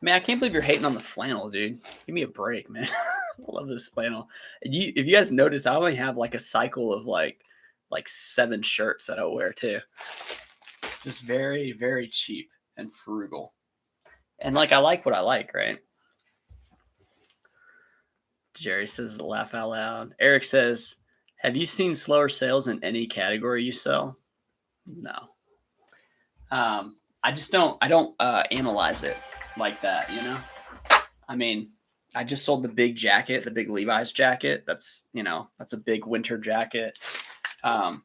Man, I can't believe you're hating on the flannel, dude. Give me a break, man. I love this flannel. If you guys notice, I only have like a cycle of like 7 shirts that I'll wear too. Just very, very cheap and frugal. And like I like what I like, right? Jerry says laugh out loud. Eric says, have you seen slower sales in any category you sell? No. I don't analyze it like that, I mean, I just sold the big jacket, the big Levi's jacket. That's a big winter jacket. I've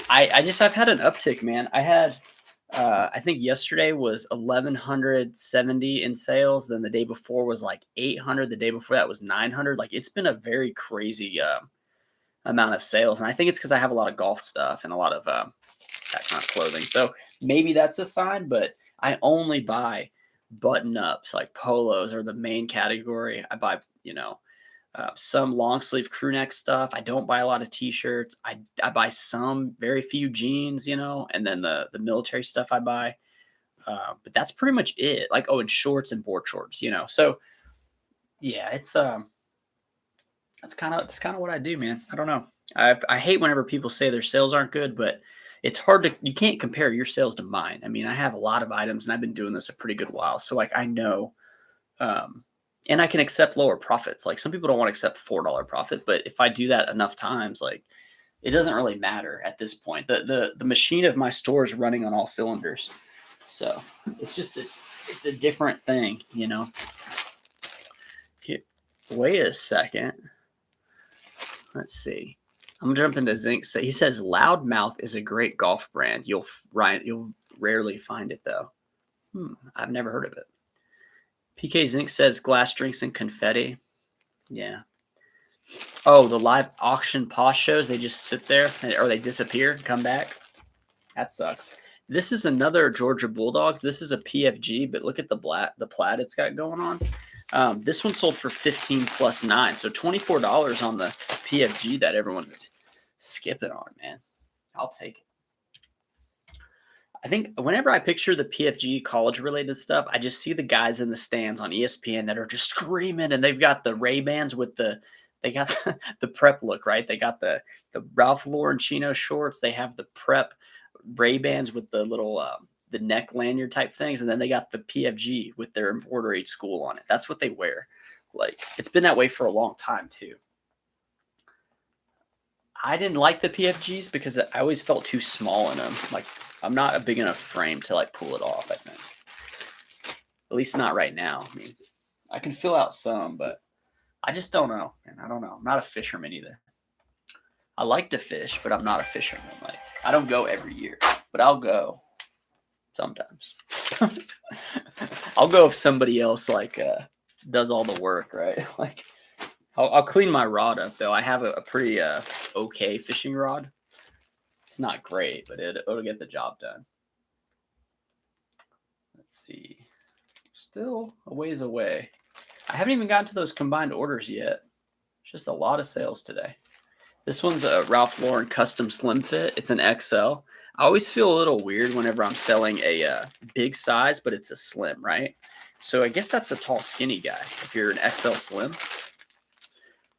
had an uptick, man. I think yesterday was 1,170 in sales. Then the day before was like 800. The day before that was 900. Like it's been a very crazy amount of sales, and I think it's because I have a lot of golf stuff and a lot of that kind of clothing. So maybe that's a sign. But I only buy button ups, like polos are the main category. I buy some long sleeve crew neck stuff. I don't buy a lot of t-shirts. I buy some very few jeans, and then the military stuff I buy. But that's pretty much it. Like, and shorts and board shorts, So yeah, it's that's kind of what I do, man. I don't know. I hate whenever people say their sales aren't good, but it's hard you can't compare your sales to mine. I mean, I have a lot of items and I've been doing this a pretty good while. So like I know and I can accept lower profits. Like some people don't want to accept $4 profit, but if I do that enough times, like it doesn't really matter at this point. The machine of my store is running on all cylinders. So it's just it's a different thing, Here, wait a second. Let's see. I'm jumping to Zinc. He says Loudmouth is a great golf brand. You'll rarely find it though. I've never heard of it. PK Zinc says glass drinks and confetti. Yeah. Oh, the live auction pause shows, they just sit there or they disappear and come back. That sucks. This is another Georgia Bulldogs. This is a PFG, but look at the plaid it's got going on. This one sold for 15 plus 9. So $24 on the PFG that everyone is skipping on, man. I'll take it. I think whenever I picture the PFG college related stuff, I just see the guys in the stands on ESPN that are just screaming, and they've got the Ray-Bans with they got the prep look, right? They got the Ralph Lauren chino shorts. They have the prep Ray-Bans with the little the neck lanyard type things, and then they got the PFG with their embroidery school on it. That's what they wear. Like it's been that way for a long time too. I didn't like the PFGs because I always felt too small in them. Like I'm not a big enough frame to like pull it off, I think. At least not right now. I mean, I can fill out some, but I just don't know. And I don't know. I'm not a fisherman either. I like to fish, but I'm not a fisherman. Like I don't go every year, but I'll go sometimes. I'll go if somebody else like does all the work, right? Like I'll clean my rod up though. I have a pretty okay fishing rod. It's not great, but it'll get the job done. Let's see. Still a ways away. I haven't even gotten to those combined orders yet. Just a lot of sales today. This one's a Ralph Lauren custom slim fit. It's an XL. I always feel a little weird whenever I'm selling a big size, but it's a slim, right? So I guess that's a tall, skinny guy if you're an XL slim.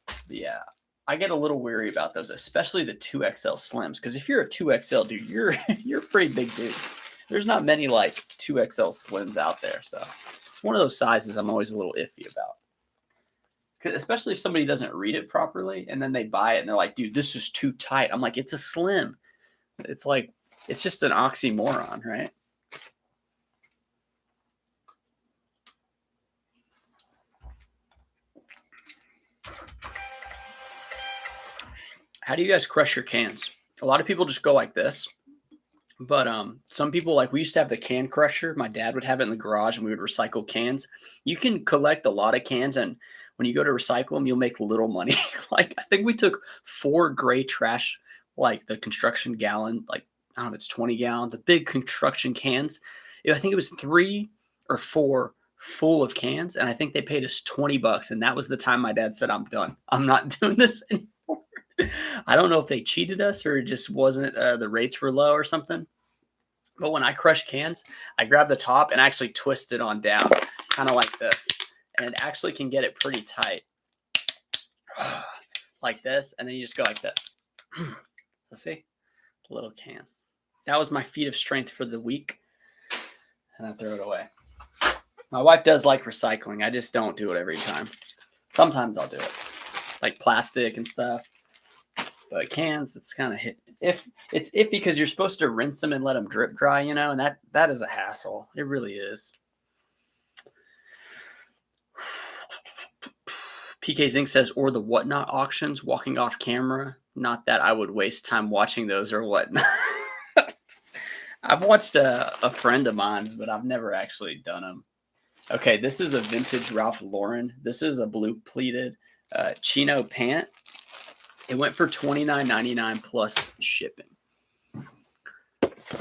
But yeah, I get a little weary about those, especially the 2XL slims. Because if you're a 2XL dude, you're a pretty big dude. There's not many like 2XL slims out there, so it's one of those sizes I'm always a little iffy about. Especially if somebody doesn't read it properly and then they buy it and they're like, dude, this is too tight. I'm like, it's a slim. It's like, it's just an oxymoron, right? How do you guys crush your cans? A lot of people just go like this. But some people, like we used to have the can crusher. My dad would have it in the garage and we would recycle cans. You can collect a lot of cans, and when you go to recycle them, you'll make little money. Like I think we took 4 gray trash, like the construction gallon, like I don't know if it's 20 gallon, the big construction cans. I think it was 3 or 4 full of cans, and I think they paid us $20, and that was the time my dad said, "I'm done. I'm not doing this anymore." I don't know if they cheated us or it just wasn't the rates were low or something. But when I crush cans, I grab the top and actually twist it on down, kind of like this, and it actually can get it pretty tight, like this, and then you just go like this. Let's see, a little can. That was my feat of strength for the week, and I throw it away. My wife does like recycling. I just don't do it every time. Sometimes I'll do it, like plastic and stuff. But cans, it's kind of it's iffy because you're supposed to rinse them and let them drip dry, you know, and that is a hassle. It really is. PK Zink says, or the whatnot auctions, walking off camera. Not that I would waste time watching those or whatnot. I've watched a friend of mine's, but I've never actually done them. Okay, this is a vintage Ralph Lauren. This is a blue pleated chino pant. It went for $29.99 plus shipping. So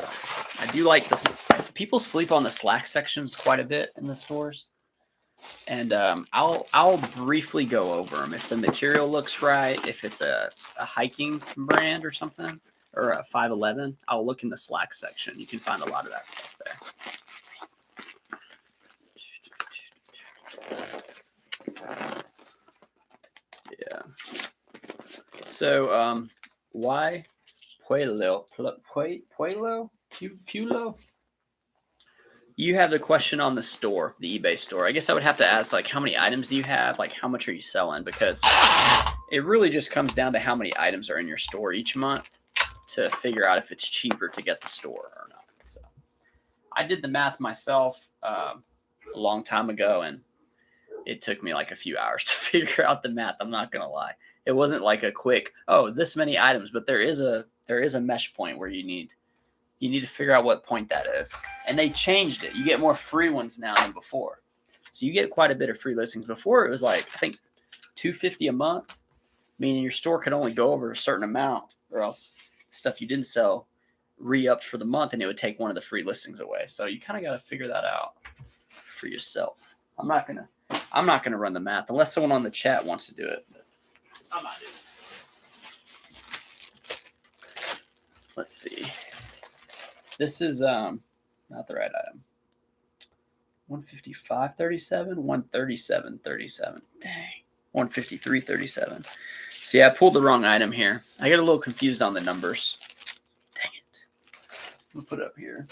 I do like this. People sleep on the slack sections quite a bit in the stores, and I'll briefly go over them if the material looks right. If it's a hiking brand or something, or a 511, I'll look in the slack section. You can find a lot of that stuff there. Yeah. So, why Puelo? You have the question on the store, the eBay store. I guess I would have to ask, like, how many items do you have? Like, how much are you selling? Because it really just comes down to how many items are in your store each month to figure out if it's cheaper to get the store or not. So, I did the math myself a long time ago, and it took me like a few hours to figure out the math. I'm not gonna lie. It wasn't like a quick, oh, this many items, but there is a mesh point where you need to figure out what point that is. And they changed it. You get more free ones now than before. So you get quite a bit of free listings. Before it was like, I think $250 a month, meaning your store could only go over a certain amount, or else stuff you didn't sell re-upped for the month and it would take one of the free listings away. So you kind of got to figure that out for yourself. I'm not gonna run the math unless someone on the chat wants to do it. But I'm not doing it. Let's see. This is not the right item. 155.37, 137.37. Dang. 153.37. So yeah, I pulled the wrong item here. I get a little confused on the numbers. Dang it. We'll put it up here.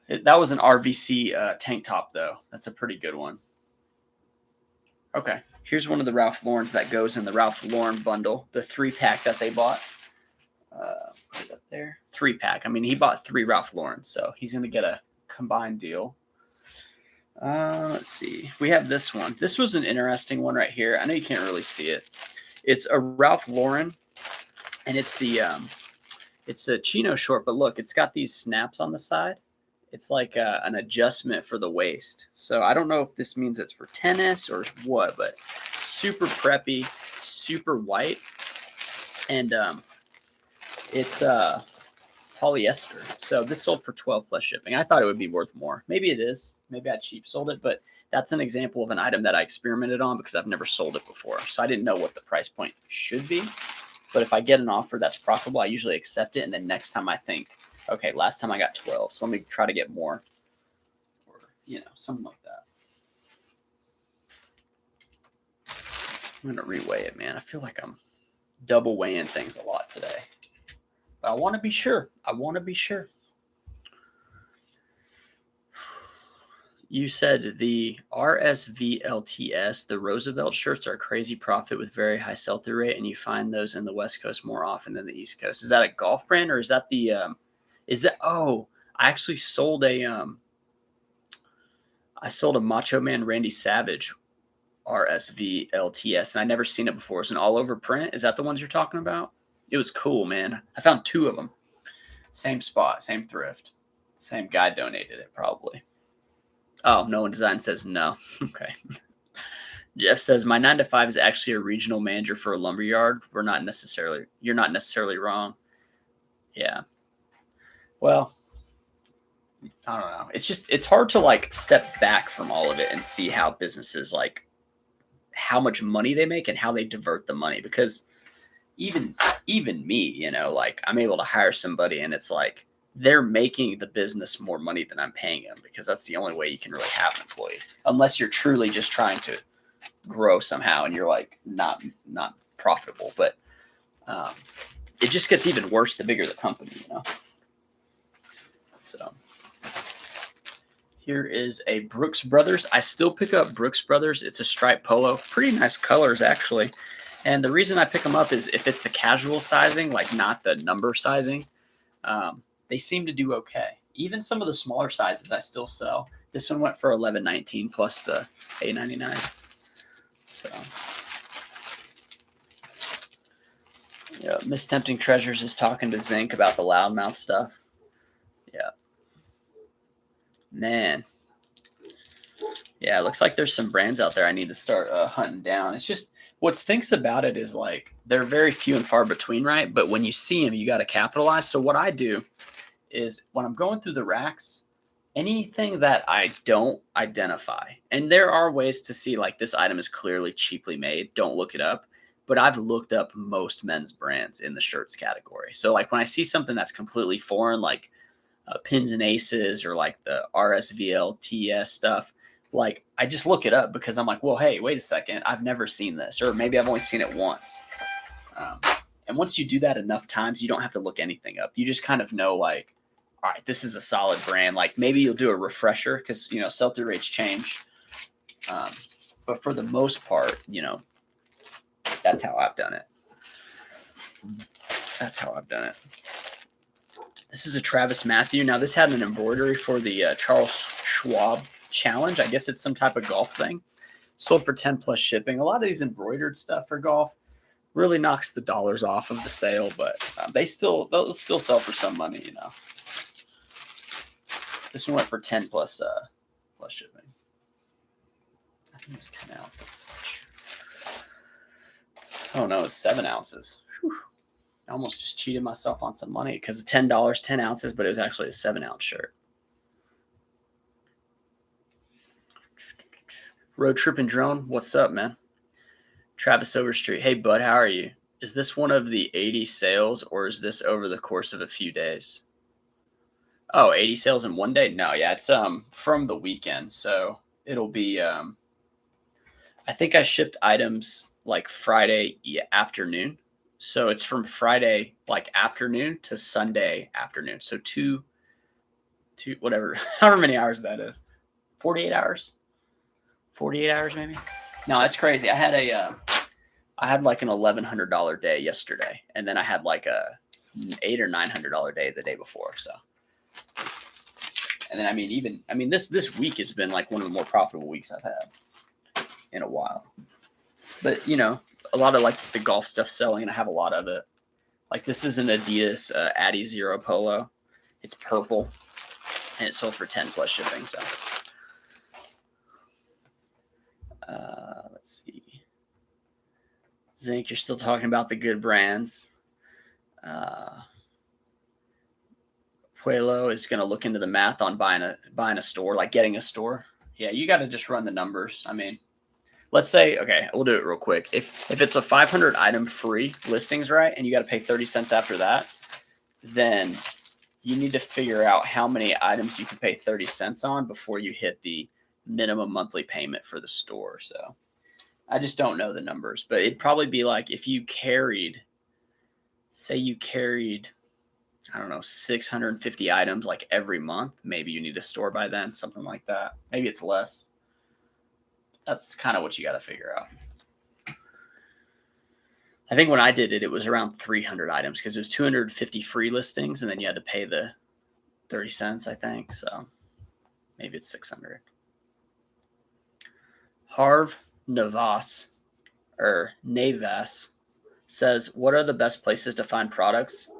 That was an RVC tank top, though. That's a pretty good one. Okay, here's one of the Ralph Laurens that goes in the Ralph Lauren bundle, the 3-pack that they bought. Put it up there. 3-pack. I mean, he bought 3 Ralph Laurens, so he's going to get a combined deal. Let's see. We have this one. This was an interesting one right here. I know you can't really see it. It's a Ralph Lauren, and it's a chino short, but look, it's got these snaps on the side. It's like an adjustment for the waist. So I don't know if this means it's for tennis or what, but super preppy, super white. And it's polyester. So this sold for $12 plus shipping. I thought it would be worth more. Maybe it is. Maybe I cheap sold it, but that's an example of an item that I experimented on because I've never sold it before. So I didn't know what the price point should be. But if I get an offer that's profitable, I usually accept it. And then next time I think, okay, last time I got 12, so let me try to get more, or, you know, something like that. I'm going to reweigh it, man. I feel like I'm double weighing things a lot today. But I want to be sure. You said the RSVLTS, the Roosevelt shirts are a crazy profit with very high sell-through rate, and you find those in the West Coast more often than the East Coast. Is that a golf brand, or is that the I actually sold a Macho Man Randy Savage RSVLTS, and I'd never seen it before. It's an all over print. Is that the ones you're talking about? It was cool, man. I found 2 of them. Same spot, same thrift. Same guy donated it, probably. Oh, no one design says no. Okay. Jeff says, my 9 to 5 is actually a regional manager for a lumber yard. You're not necessarily wrong. Yeah. Well, I don't know. It's hard to like step back from all of it and see how businesses like how much money they make and how they divert the money because even even me, like I'm able to hire somebody and it's like they're making the business more money than I'm paying them because that's the only way you can really have an employee. Unless you're truly just trying to grow somehow and you're like not profitable. But um, it just gets even worse the bigger the company. So here is a Brooks Brothers. I still pick up Brooks Brothers. It's a striped polo. Pretty nice colors, actually. And the reason I pick them up is if it's the casual sizing, like not the number sizing, they seem to do okay. Even some of the smaller sizes I still sell. This one went for $11.19 plus the $8.99. So, yeah, Miss Tempting Treasures is talking to Zinc about the loudmouth stuff. Yeah. Man. Yeah, it looks like there's some brands out there I need to start hunting down. It's just what stinks about it is like they're very few and far between, right? But when you see them, you got to capitalize. So what I do is when I'm going through the racks, anything that I don't identify, and there are ways to see like this item is clearly cheaply made, don't look it up. But I've looked up most men's brands in the shirts category. So like when I see something that's completely foreign, like Pins and Aces or like the RSVL TS stuff, like I just look it up because I'm like, well, hey, wait a second, I've never seen this, or maybe I've only seen it once. And once you do that enough times, you don't have to look anything up. You just kind of know like, all right, this is a solid brand. Like maybe you'll do a refresher because sell-through rates change. But for the most part, that's how I've done it. This is a Travis Matthew. Now this had an embroidery for the Charles Schwab Challenge. I guess it's some type of golf thing. Sold for 10 plus shipping. A lot of these embroidered stuff for golf really knocks the dollars off of the sale, but they'll still sell for some money, This one went for 10 plus shipping. I think it was 10 ounces. Oh no, it's 7 ounces. Whew. I almost just cheated myself on some money because of $10, 10 ounces, but it was actually a 7-ounce shirt. Road Trip and Drone, what's up, man? Travis Overstreet, hey bud, how are you? Is this one of the 80 sales or is this over the course of a few days? Oh, 80 sales in one day? No, yeah, it's from the weekend. So it'll be I think I shipped items like Friday afternoon. So it's from Friday like afternoon to Sunday afternoon. So two whatever, however many hours that is. 48 hours? 48 hours maybe? No, that's crazy. I had like an $1,100 day yesterday, and then I had like a $800 or $900 day the day before. So, and then this week has been like one of the more profitable weeks I've had in a while. But a lot of like the golf stuff selling, and I have a lot of it. Like this is an Adidas Addy Zero Polo. It's purple, and it sold for 10 plus shipping. So. Let's see. Zinc, you're still talking about the good brands. Puelo is going to look into the math on buying a store, like getting a store. Yeah, you got to just run the numbers. I mean, let's say, okay, we'll do it real quick. If it's a 500 item free listings, right, and you got to pay 30 cents after that, then you need to figure out how many items you can pay 30 cents on before you hit the minimum monthly payment for the store. So I just don't know the numbers, but it'd probably be like if you carried, I don't know, 650 items like every month, maybe you need a store by then, something like that. Maybe it's less. That's kind of what you got to figure out. I think when I did it, it was around 300 items because it was 250 free listings, and then you had to pay the 30 cents, I think. So maybe it's 600. Harv Navas says, what are the best places to find products?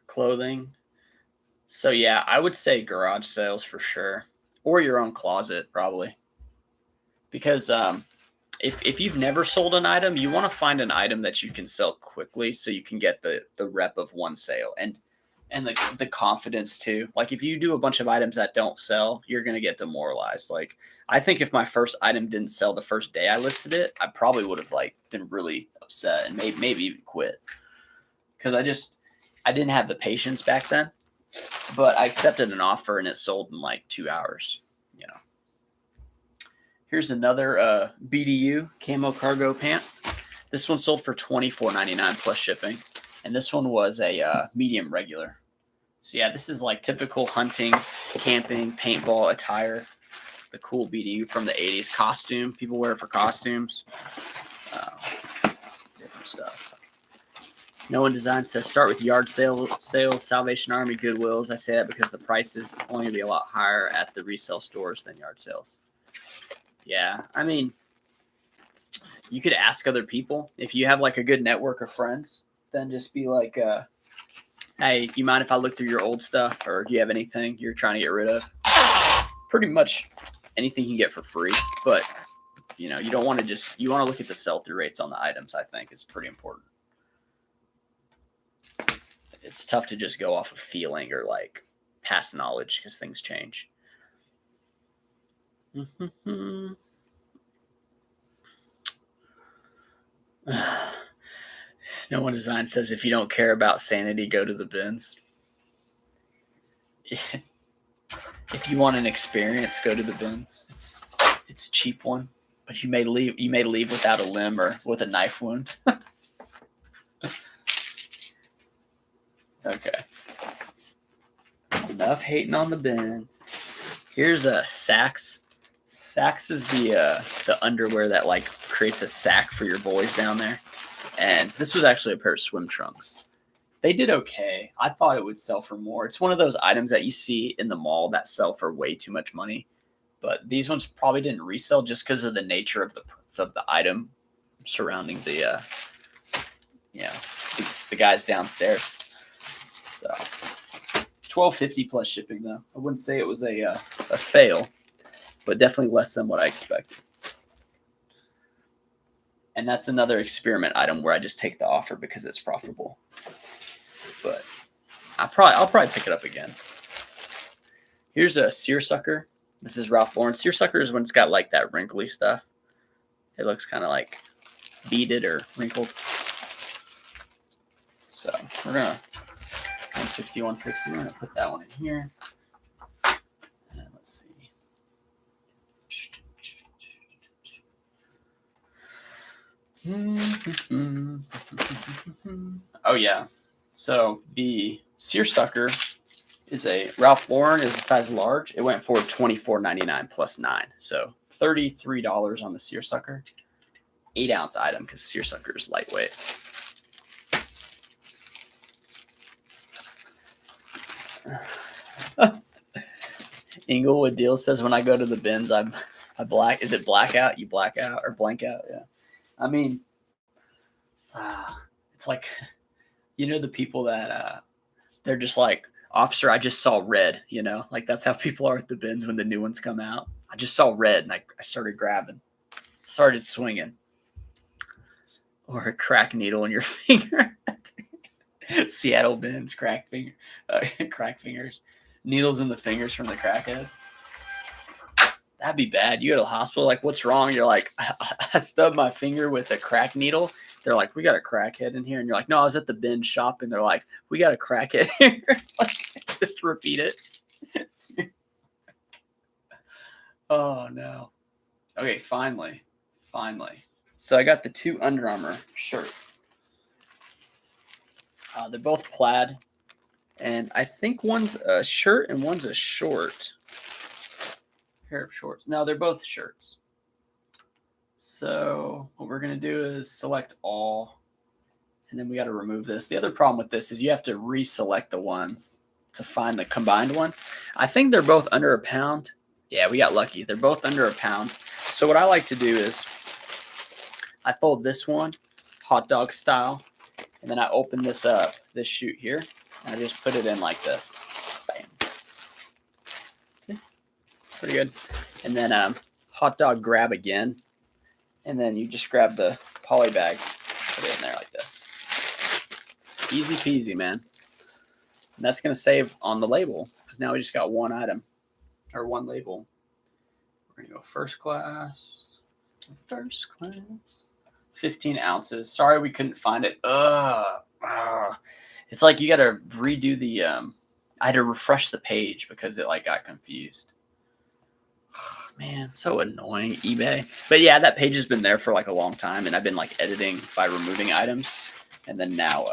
Clothing. So yeah, I would say garage sales for sure, or your own closet probably. Because if you've never sold an item, you want to find an item that you can sell quickly so you can get the rep of one sale. And And the confidence too. Like if you do a bunch of items that don't sell, you're gonna get demoralized. Like I think if my first item didn't sell the first day I listed it, I probably would have like been really upset and maybe even quit. Because I didn't have the patience back then. But I accepted an offer and it sold in like 2 hours. You know. Here's another BDU camo cargo pant. This one sold for $24.99 plus shipping. And this one was a medium regular. So yeah, this is like typical hunting, camping, paintball attire. The cool BDU from the 80s. Costume. People wear it for costumes. Different stuff. No One Design says start with yard sales, Salvation Army, Goodwills. I say that because the prices are only going to be a lot higher at the resale stores than yard sales. Yeah, I mean, you could ask other people. If you have like a good network of friends, then just be like, hey, you mind if I look through your old stuff? Or do you have anything you're trying to get rid of? Pretty much anything you can get for free. But, you know, you don't want to you want to look at the sell-through rates on the items, I think, is pretty important. It's tough to just go off of feeling or like past knowledge because things change. No One Design says if you don't care about sanity, go to the bins. If you want an experience, go to the bins. It's a cheap one, but you may leave without a limb or with a knife wound. Okay. Enough hating on the bins. Here's a Saks. Saks is the underwear that like creates a sack for your boys down there. And this was actually a pair of swim trunks. They did okay. I thought it would sell for more. It's one of those items that you see in the mall that sell for way too much money. But these ones probably didn't resell just because of the nature of the item surrounding the guys downstairs. So $12.50 plus shipping though. I wouldn't say it was a fail, but definitely less than what I expected. And that's another experiment item where I just take the offer because it's profitable. But I'll probably pick it up again. Here's a seersucker. This is Ralph Lauren. Seersucker is when it's got like that wrinkly stuff. It looks kind of like beaded or wrinkled. So we're gonna 160, 160. We're gonna put that one in here. And let's see. Oh yeah. So the seersucker is a Ralph Lauren is a size large. It went for $24.99 plus 9. So $33 on the seersucker. 8-ounce item because seersucker is lightweight. Inglewood Deal says when I go to the bins, I black. Is it blackout? You black out or blank out? Yeah. I mean, it's like, you know, the people that they're just like, officer, I just saw red, you know, like that's how people are at the bins when the new ones come out. I just saw red and I started grabbing, started swinging. Or a crack needle in your finger. Seattle bins, crack fingers, needles in the fingers from the crackheads. That'd be bad. You go to the hospital, like, what's wrong? You're like, I stubbed my finger with a crack needle. They're like, we got a crackhead in here. And you're like, no, I was at the bin shopping. They're like, we got a crackhead here. Like, just repeat it. Oh, no. Okay, finally. So I got the 2 Under Armour shirts. They're both plaid. And I think one's a shirt and one's a short. Pair of shorts. No, they're both shirts. So what we're going to do is select all. And then we got to remove this. The other problem with this is you have to reselect the ones to find the combined ones. I think they're both under a pound. Yeah, we got lucky. They're both under a pound. So what I like to do is I fold this one hot dog style. And then I open this up, this chute here. And I just put it in like this. Bam. See? Pretty good. And then hot dog grab again. And then you just grab the poly bag, put it in there like this. Easy peasy, man. And that's going to save on the label because now we just got one item or one label. We're going to go first class. 15 ounces. Sorry we couldn't find it. It's like you got to redo the. I had to refresh the page because it like got confused. Man, so annoying, eBay. But yeah, that page has been there for like a long time, and I've been like editing by removing items, and then now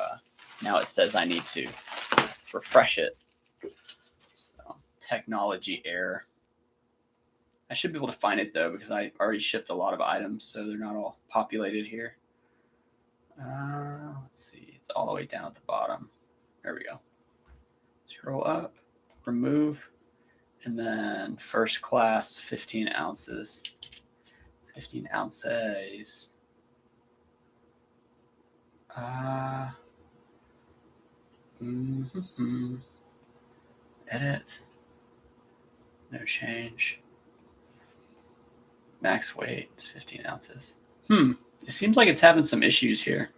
it says I need to refresh it. So, technology error. I should be able to find it though because I already shipped a lot of items, so they're not all populated here. Let's see, it's all the way down at the bottom. There we go. Scroll up, remove. And then first class, 15 ounces. 15 ounces. Edit. No change. Max weight is 15 ounces. It seems like it's having some issues here.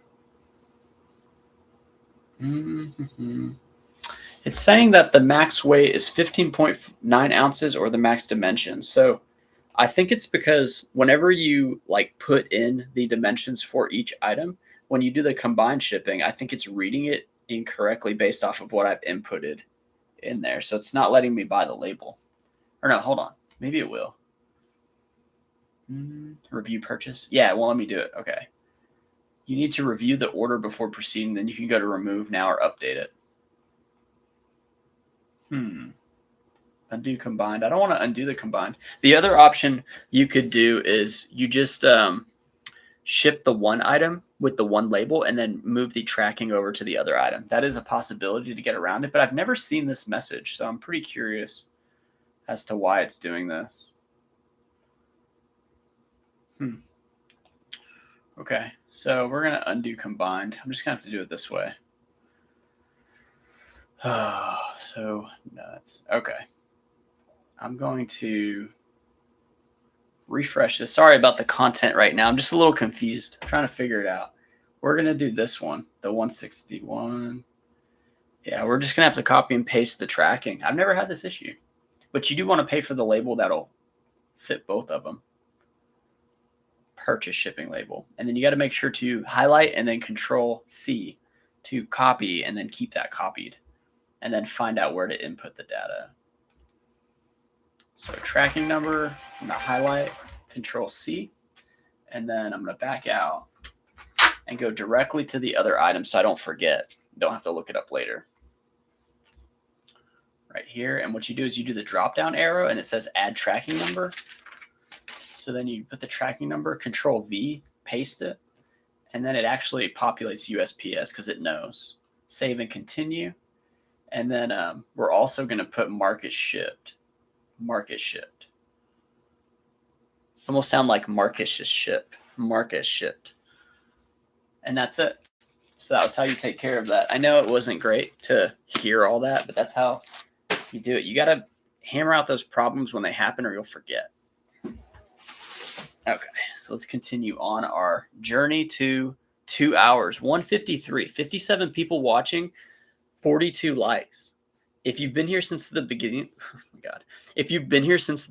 It's saying that the max weight is 15.9 ounces or the max dimensions. So I think it's because whenever you like put in the dimensions for each item, when you do the combined shipping, I think it's reading it incorrectly based off of what I've inputted in there. So it's not letting me buy the label. Or no, hold on. Maybe it will. Review purchase. Yeah, it won't let me do it. Okay. You need to review the order before proceeding. Then you can go to remove now or update it. Undo combined. I don't want to undo the combined. The other option you could do is you just ship the one item with the one label and then move the tracking over to the other item. That is a possibility to get around it, but I've never seen this message, so I'm pretty curious as to why it's doing this. Okay, so we're going to undo combined. I'm just going to have to do it this way. Oh, so nuts. Okay. I'm going to refresh this. Sorry about the content right now. I'm just a little confused. I'm trying to figure it out. We're going to do this one, the 161. Yeah, we're just going to have to copy and paste the tracking. I've never had this issue. But you do want to pay for the label that'll fit both of them. Purchase shipping label. And then you got to make sure to highlight and then Control C to copy and then keep that copied. And then find out where to input the data. So tracking number, I'm going to highlight, Control C, and then I'm going to back out and go directly to the other item so I don't forget. Don't have to look it up later. Right here, and what you do is you do the drop-down arrow, and it says add tracking number. So then you put the tracking number, Control V, paste it, and then it actually populates USPS because it knows. Save and continue. And then we're also going to put market shipped. Market shipped. Almost sound like Marcus just shipped. Marcus shipped. And that's it. So that's how you take care of that. I know it wasn't great to hear all that, but that's how you do it. You got to hammer out those problems when they happen or you'll forget. Okay, so let's continue on our journey to 2 hours. 153, 57 people watching, 42 likes. If you've been here since the beginning, oh my God, if you've been here since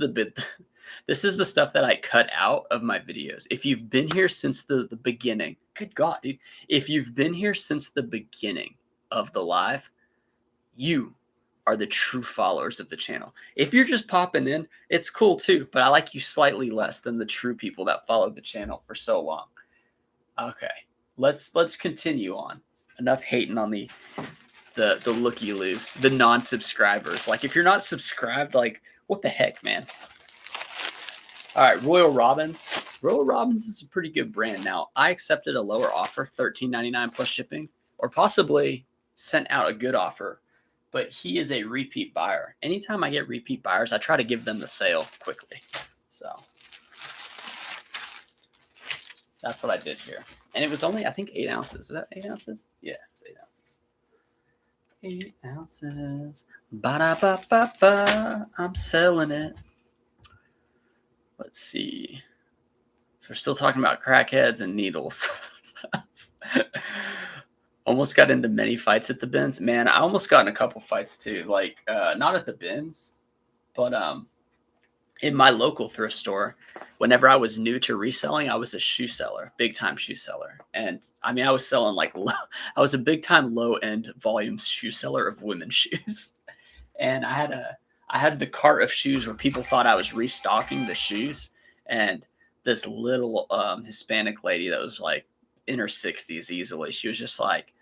this is the stuff that I cut out of my videos. If you've been here since the beginning, good God, dude. If you've been here since the beginning of the live, you are the true followers of the channel. If you're just popping in, it's cool too, but I like you slightly less than the true people that followed the channel for so long. Okay, let's continue on. Enough hating on the looky-loos, the non-subscribers. Like, if you're not subscribed, like, what the heck, man? All right, Royal Robbins. Royal Robbins is a pretty good brand. Now, I accepted a lower offer, $13.99 plus shipping, or possibly sent out a good offer, but he is a repeat buyer. Anytime I get repeat buyers, I try to give them the sale quickly. So that's what I did here. And it was only, I think, 8 ounces. Is that 8 ounces? Yeah, it's 8 ounces. 8 ounces. Ba-da-ba-ba-ba. I'm selling it. Let's see. So we're still talking about crackheads and needles. Almost got into many fights at the bins. Man, I almost got in a couple fights too. Like, not at the bins, but in my local thrift store, whenever I was new to reselling, I was a shoe seller, big time shoe seller. And I mean, I was selling like I was a big time low end volume shoe seller of women's shoes. And I had the cart of shoes where people thought I was restocking the shoes. And this little Hispanic lady that was like in her 60s easily, she was just like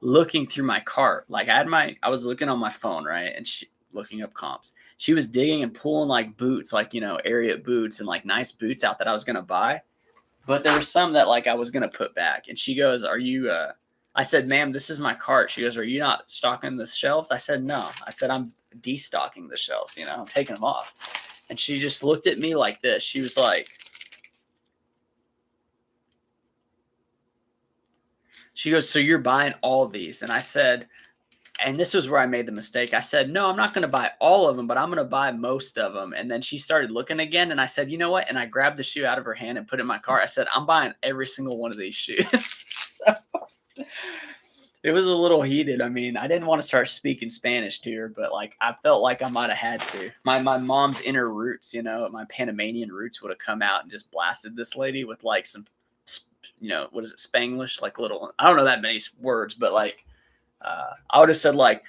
looking through my cart. Like I was looking on my phone, right? And she looking up comps. She was digging and pulling like boots, like, Ariat boots and like nice boots out that I was going to buy. But there were some that like I was going to put back. And she goes, "Are you, I said, "Ma'am, this is my cart." She goes, "Are you not stocking the shelves?" I said, "No." I said, "I'm destocking the shelves, I'm taking them off." And she just looked at me like this. She was like, she goes, "So you're buying all these?" And I said, and this was where I made the mistake. I said, "No, I'm not going to buy all of them, but I'm going to buy most of them." And then she started looking again. And I said, "You know what?" And I grabbed the shoe out of her hand and put it in my cart. I said, "I'm buying every single one of these shoes." So it was a little heated. I mean, I didn't want to start speaking Spanish to her, but like I felt like I might have had to. My mom's inner roots, my Panamanian roots would have come out and just blasted this lady with like some, what is it, Spanglish? Like little, I don't know that many words, but like I would have said like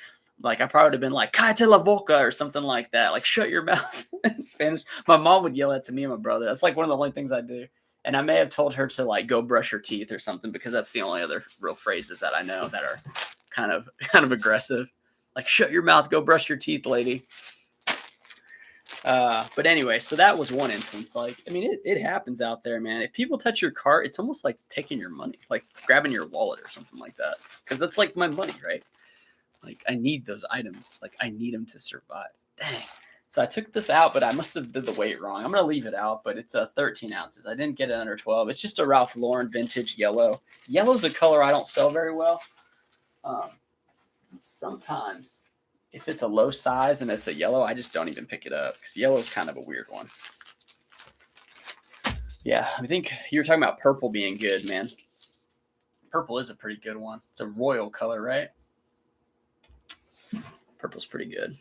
I probably would have been like "Cállate la boca" or something like that, like "shut your mouth" in Spanish. My mom would yell that to me and my brother. That's like one of the only things I do. And I may have told her to like go brush her teeth or something, because that's the only other real phrases that I know that are kind of aggressive. Like "shut your mouth, go brush your teeth, lady." But anyway, so that was one instance. Like, I mean, it happens out there, man. If people touch your cart, it's almost like taking your money, like grabbing your wallet or something like that. Because that's like my money, right? Like, I need those items. Like, I need them to survive. Dang. So I took this out, but I must have did the weight wrong. I'm going to leave it out, but it's 13 ounces. I didn't get it under 12. It's just a Ralph Lauren vintage yellow. Yellow's a color I don't sell very well. Sometimes if it's a low size and it's a yellow, I just don't even pick it up, because yellow is kind of a weird one. Yeah, I think you were talking about purple being good, man. Purple is a pretty good one. It's a royal color, right? Purple's pretty good.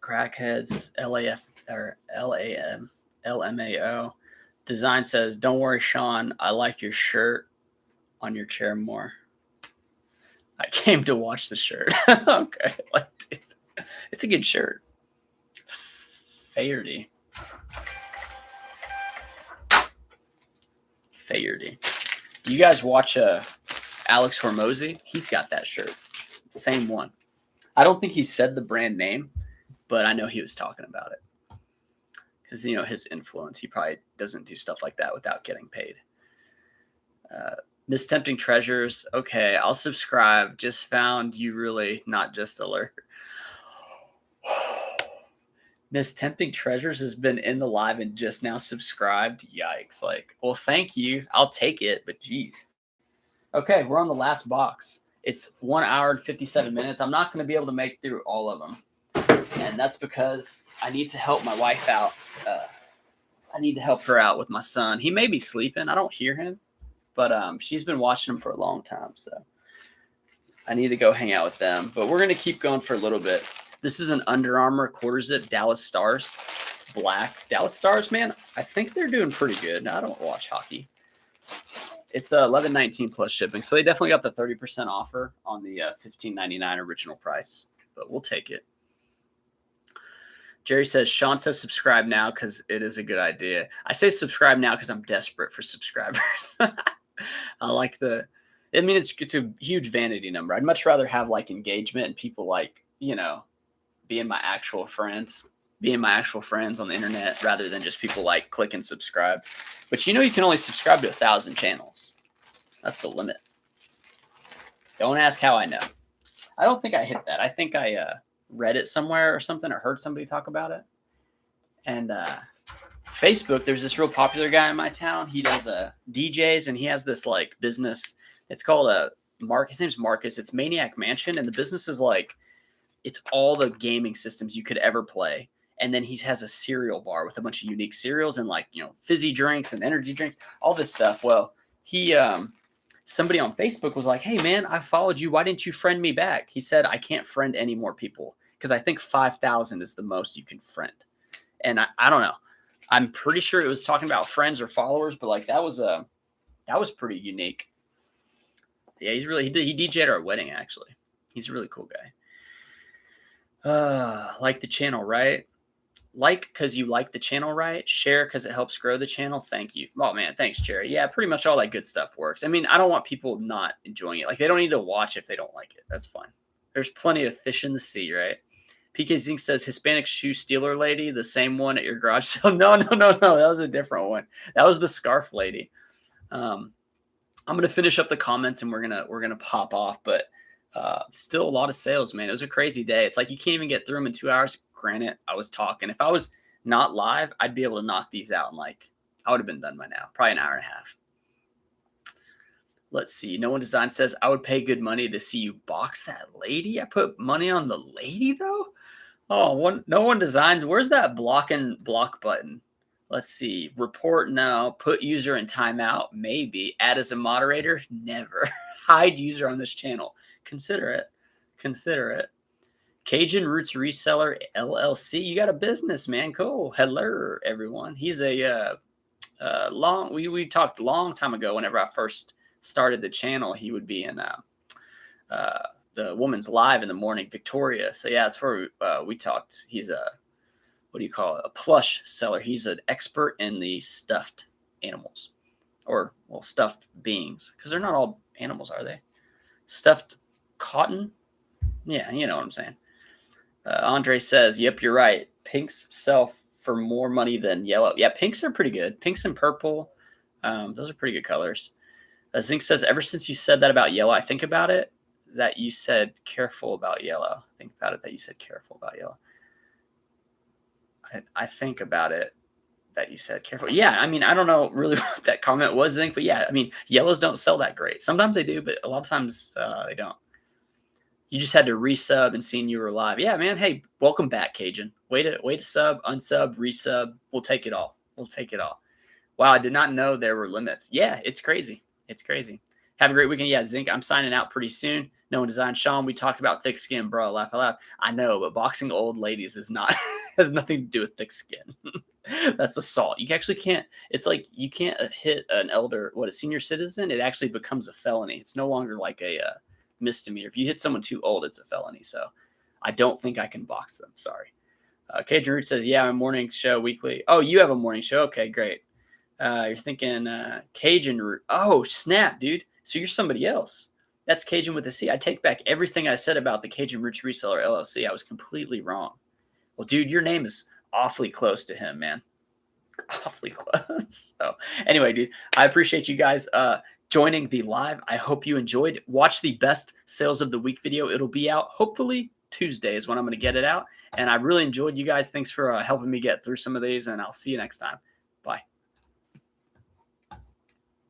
Crackheads, LAF or LMAO. Design says, "Don't worry, Sean. I like your shirt on your chair more." I came to watch the shirt. Okay, like, it's a good shirt. Faherty. Do you guys watch Alex Hormozy? He's got that shirt. Same one. I don't think he said the brand name, but I know he was talking about it. Because, his influence, he probably doesn't do stuff like that without getting paid. Miss Tempting Treasures. Okay, I'll subscribe. Just found you really not just a lurker. Miss Tempting Treasures has been in the live and just now subscribed. Yikes. Like, well, thank you. I'll take it, but geez. Okay, we're on the last box. It's 1 hour and 57 minutes. I'm not going to be able to make through all of them. And that's because I need to help my wife out. I need to help her out with my son. He may be sleeping. I don't hear him. But she's been watching him for a long time. So I need to go hang out with them. But we're going to keep going for a little bit. This is an Under Armour quarter zip Dallas Stars. Black. Dallas Stars, man, I think they're doing pretty good. I don't watch hockey. It's $11.19 plus shipping. So they definitely got the 30% offer on the $15.99 original price. But we'll take it. Jerry says, Sean says subscribe now because it is a good idea. I say subscribe now because I'm desperate for subscribers. I like it's a huge vanity number. I'd much rather have like engagement and people like, being my actual friends on the internet rather than just people like click and subscribe. But you can only subscribe to 1,000 channels. That's the limit. Don't ask how I know. I don't think I hit that. I think I read it somewhere or something, or heard somebody talk about it. And Facebook, there's this real popular guy in my town. He does DJs, and he has this like business. It's called his name's Marcus. It's Maniac Mansion, and the business is like, it's all the gaming systems you could ever play. And then he has a cereal bar with a bunch of unique cereals and like, fizzy drinks and energy drinks, all this stuff. Well, he somebody on Facebook was like, "Hey man, I followed you. Why didn't you friend me back?" He said, "I can't friend any more people because I think 5,000 is the most you can friend." And I don't know. I'm pretty sure it was talking about friends or followers, but like that was pretty unique. Yeah, he DJ'd at our wedding actually. He's a really cool guy. Like the channel, right? Like because you like the channel, right? Share because it helps grow the channel. Thank you. Oh man, thanks, Jerry. Yeah, pretty much all that good stuff works. I mean, I don't want people not enjoying it. Like they don't need to watch if they don't like it. That's fine. There's plenty of fish in the sea, right? PK Zink says Hispanic shoe stealer lady, the same one at your garage sale. No, no, no, no. That was a different one. That was the scarf lady. I'm gonna finish up the comments and we're gonna pop off, but still a lot of sales, man. It was a crazy day. It's like you can't even get through them in 2 hours. Granted, I was talking. If I was not live, I'd be able to knock these out in like I would have been done by now, probably an hour and a half. Let's see. No One Design says I would pay good money to see you box that lady. I put money on the lady though. Oh, No One Designs. Where's that block button? Let's see. Report no. Put user in timeout. Maybe. Add as a moderator. Never. Hide user on this channel. Consider it. Consider it. Cajun Roots Reseller LLC. You got a business, man. Cool. Hello, everyone. He's a we talked a long time ago. Whenever I first started the channel, he would be in the Woman's Live in the morning, Victoria. So yeah, that's where we talked. He's a what do you call it? A plush seller. He's an expert in the stuffed animals, or well, stuffed beings, because they're not all animals, are they? Stuffed cotton. Yeah, you know what I'm saying. Andre says, "Yep, you're right. Pinks sell for more money than yellow." Yeah, pinks are pretty good. Pinks and purple, those are pretty good colors. Zink says, "Ever since you said that about yellow, I think about it. That you said careful about yellow. Think about it. That you said careful about yellow. I think about it. That you said careful. Yeah, I mean, I don't know really what that comment was, Zink, but yeah, I mean, yellows don't sell that great. Sometimes they do, but a lot of times they don't. You just had to resub and seen you were live. Yeah, man. Hey, welcome back, Cajun. Way to sub, unsub, resub. We'll take it all. We'll take it all. Wow, I did not know there were limits. Yeah, it's crazy. It's crazy. Have a great weekend. Yeah, Zink, I'm signing out pretty soon. No One Design. Sean, we talked about thick skin, bro. Laugh out loud. I know, but boxing old ladies is not has nothing to do with thick skin. That's assault. You actually can't. It's like you can't hit an elder, a senior citizen. It actually becomes a felony. It's no longer like a misdemeanor. If you hit someone too old, it's a felony. So I don't think I can box them. Sorry. Cajun Root says, yeah, I'm a morning show weekly. Oh, you have a morning show? Okay, great. You're thinking Cajun Root. Oh, snap, dude. So you're somebody else. That's Cajun with a C. I take back everything I said about the Cajun Roots Reseller LLC. I was completely wrong. Well, dude, your name is awfully close to him, man. Awfully close. So anyway, dude, I appreciate you guys joining the live. I hope you enjoyed. Watch the best sales of the week video. It'll be out hopefully Tuesday is when I'm going to get it out. And I really enjoyed you guys. Thanks for helping me get through some of these, and I'll see you next time.